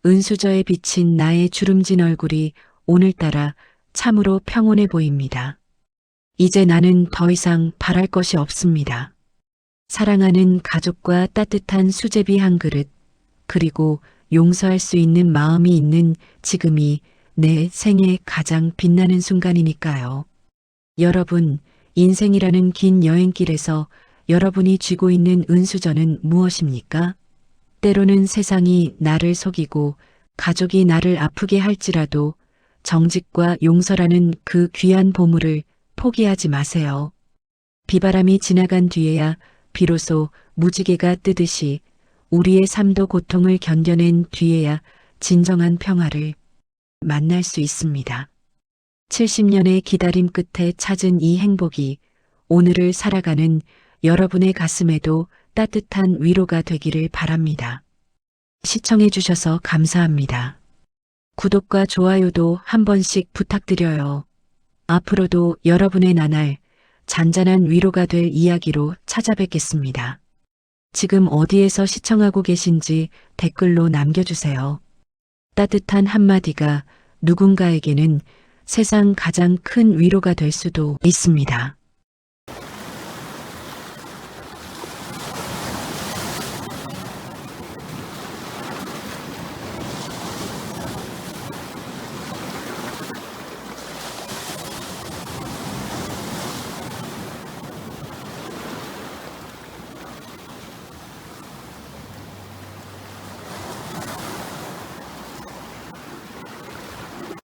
은수저에 비친 나의 주름진 얼굴이 오늘따라 참으로 평온해 보입니다. 이제 나는 더 이상 바랄 것이 없습니다. 사랑하는 가족과 따뜻한 수제비 한 그릇, 그리고 용서할 수 있는 마음이 있는 지금이 내 생의 가장 빛나는 순간이니까요. 여러분, 인생이라는 긴 여행길에서 여러분이 쥐고 있는 은수저는 무엇입니까? 때로는 세상이 나를 속이고 가족이 나를 아프게 할지라도 정직과 용서라는 그 귀한 보물을 포기하지 마세요. 비바람이 지나간 뒤에야 비로소 무지개가 뜨듯이 우리의 삶도 고통을 견뎌낸 뒤에야 진정한 평화를 만날 수 있습니다. 70년의 기다림 끝에 찾은 이 행복이 오늘을 살아가는 여러분의 가슴에도 따뜻한 위로가 되기를 바랍니다. 시청해 주셔서 감사합니다. 구독과 좋아요도 한 번씩 부탁드려요. 앞으로도 여러분의 나날 잔잔한 위로가 될 이야기로 찾아뵙겠습니다. 지금 어디에서 시청하고 계신지 댓글로 남겨주세요. 따뜻한 한마디가 누군가에게는 세상 가장 큰 위로가 될 수도 있습니다.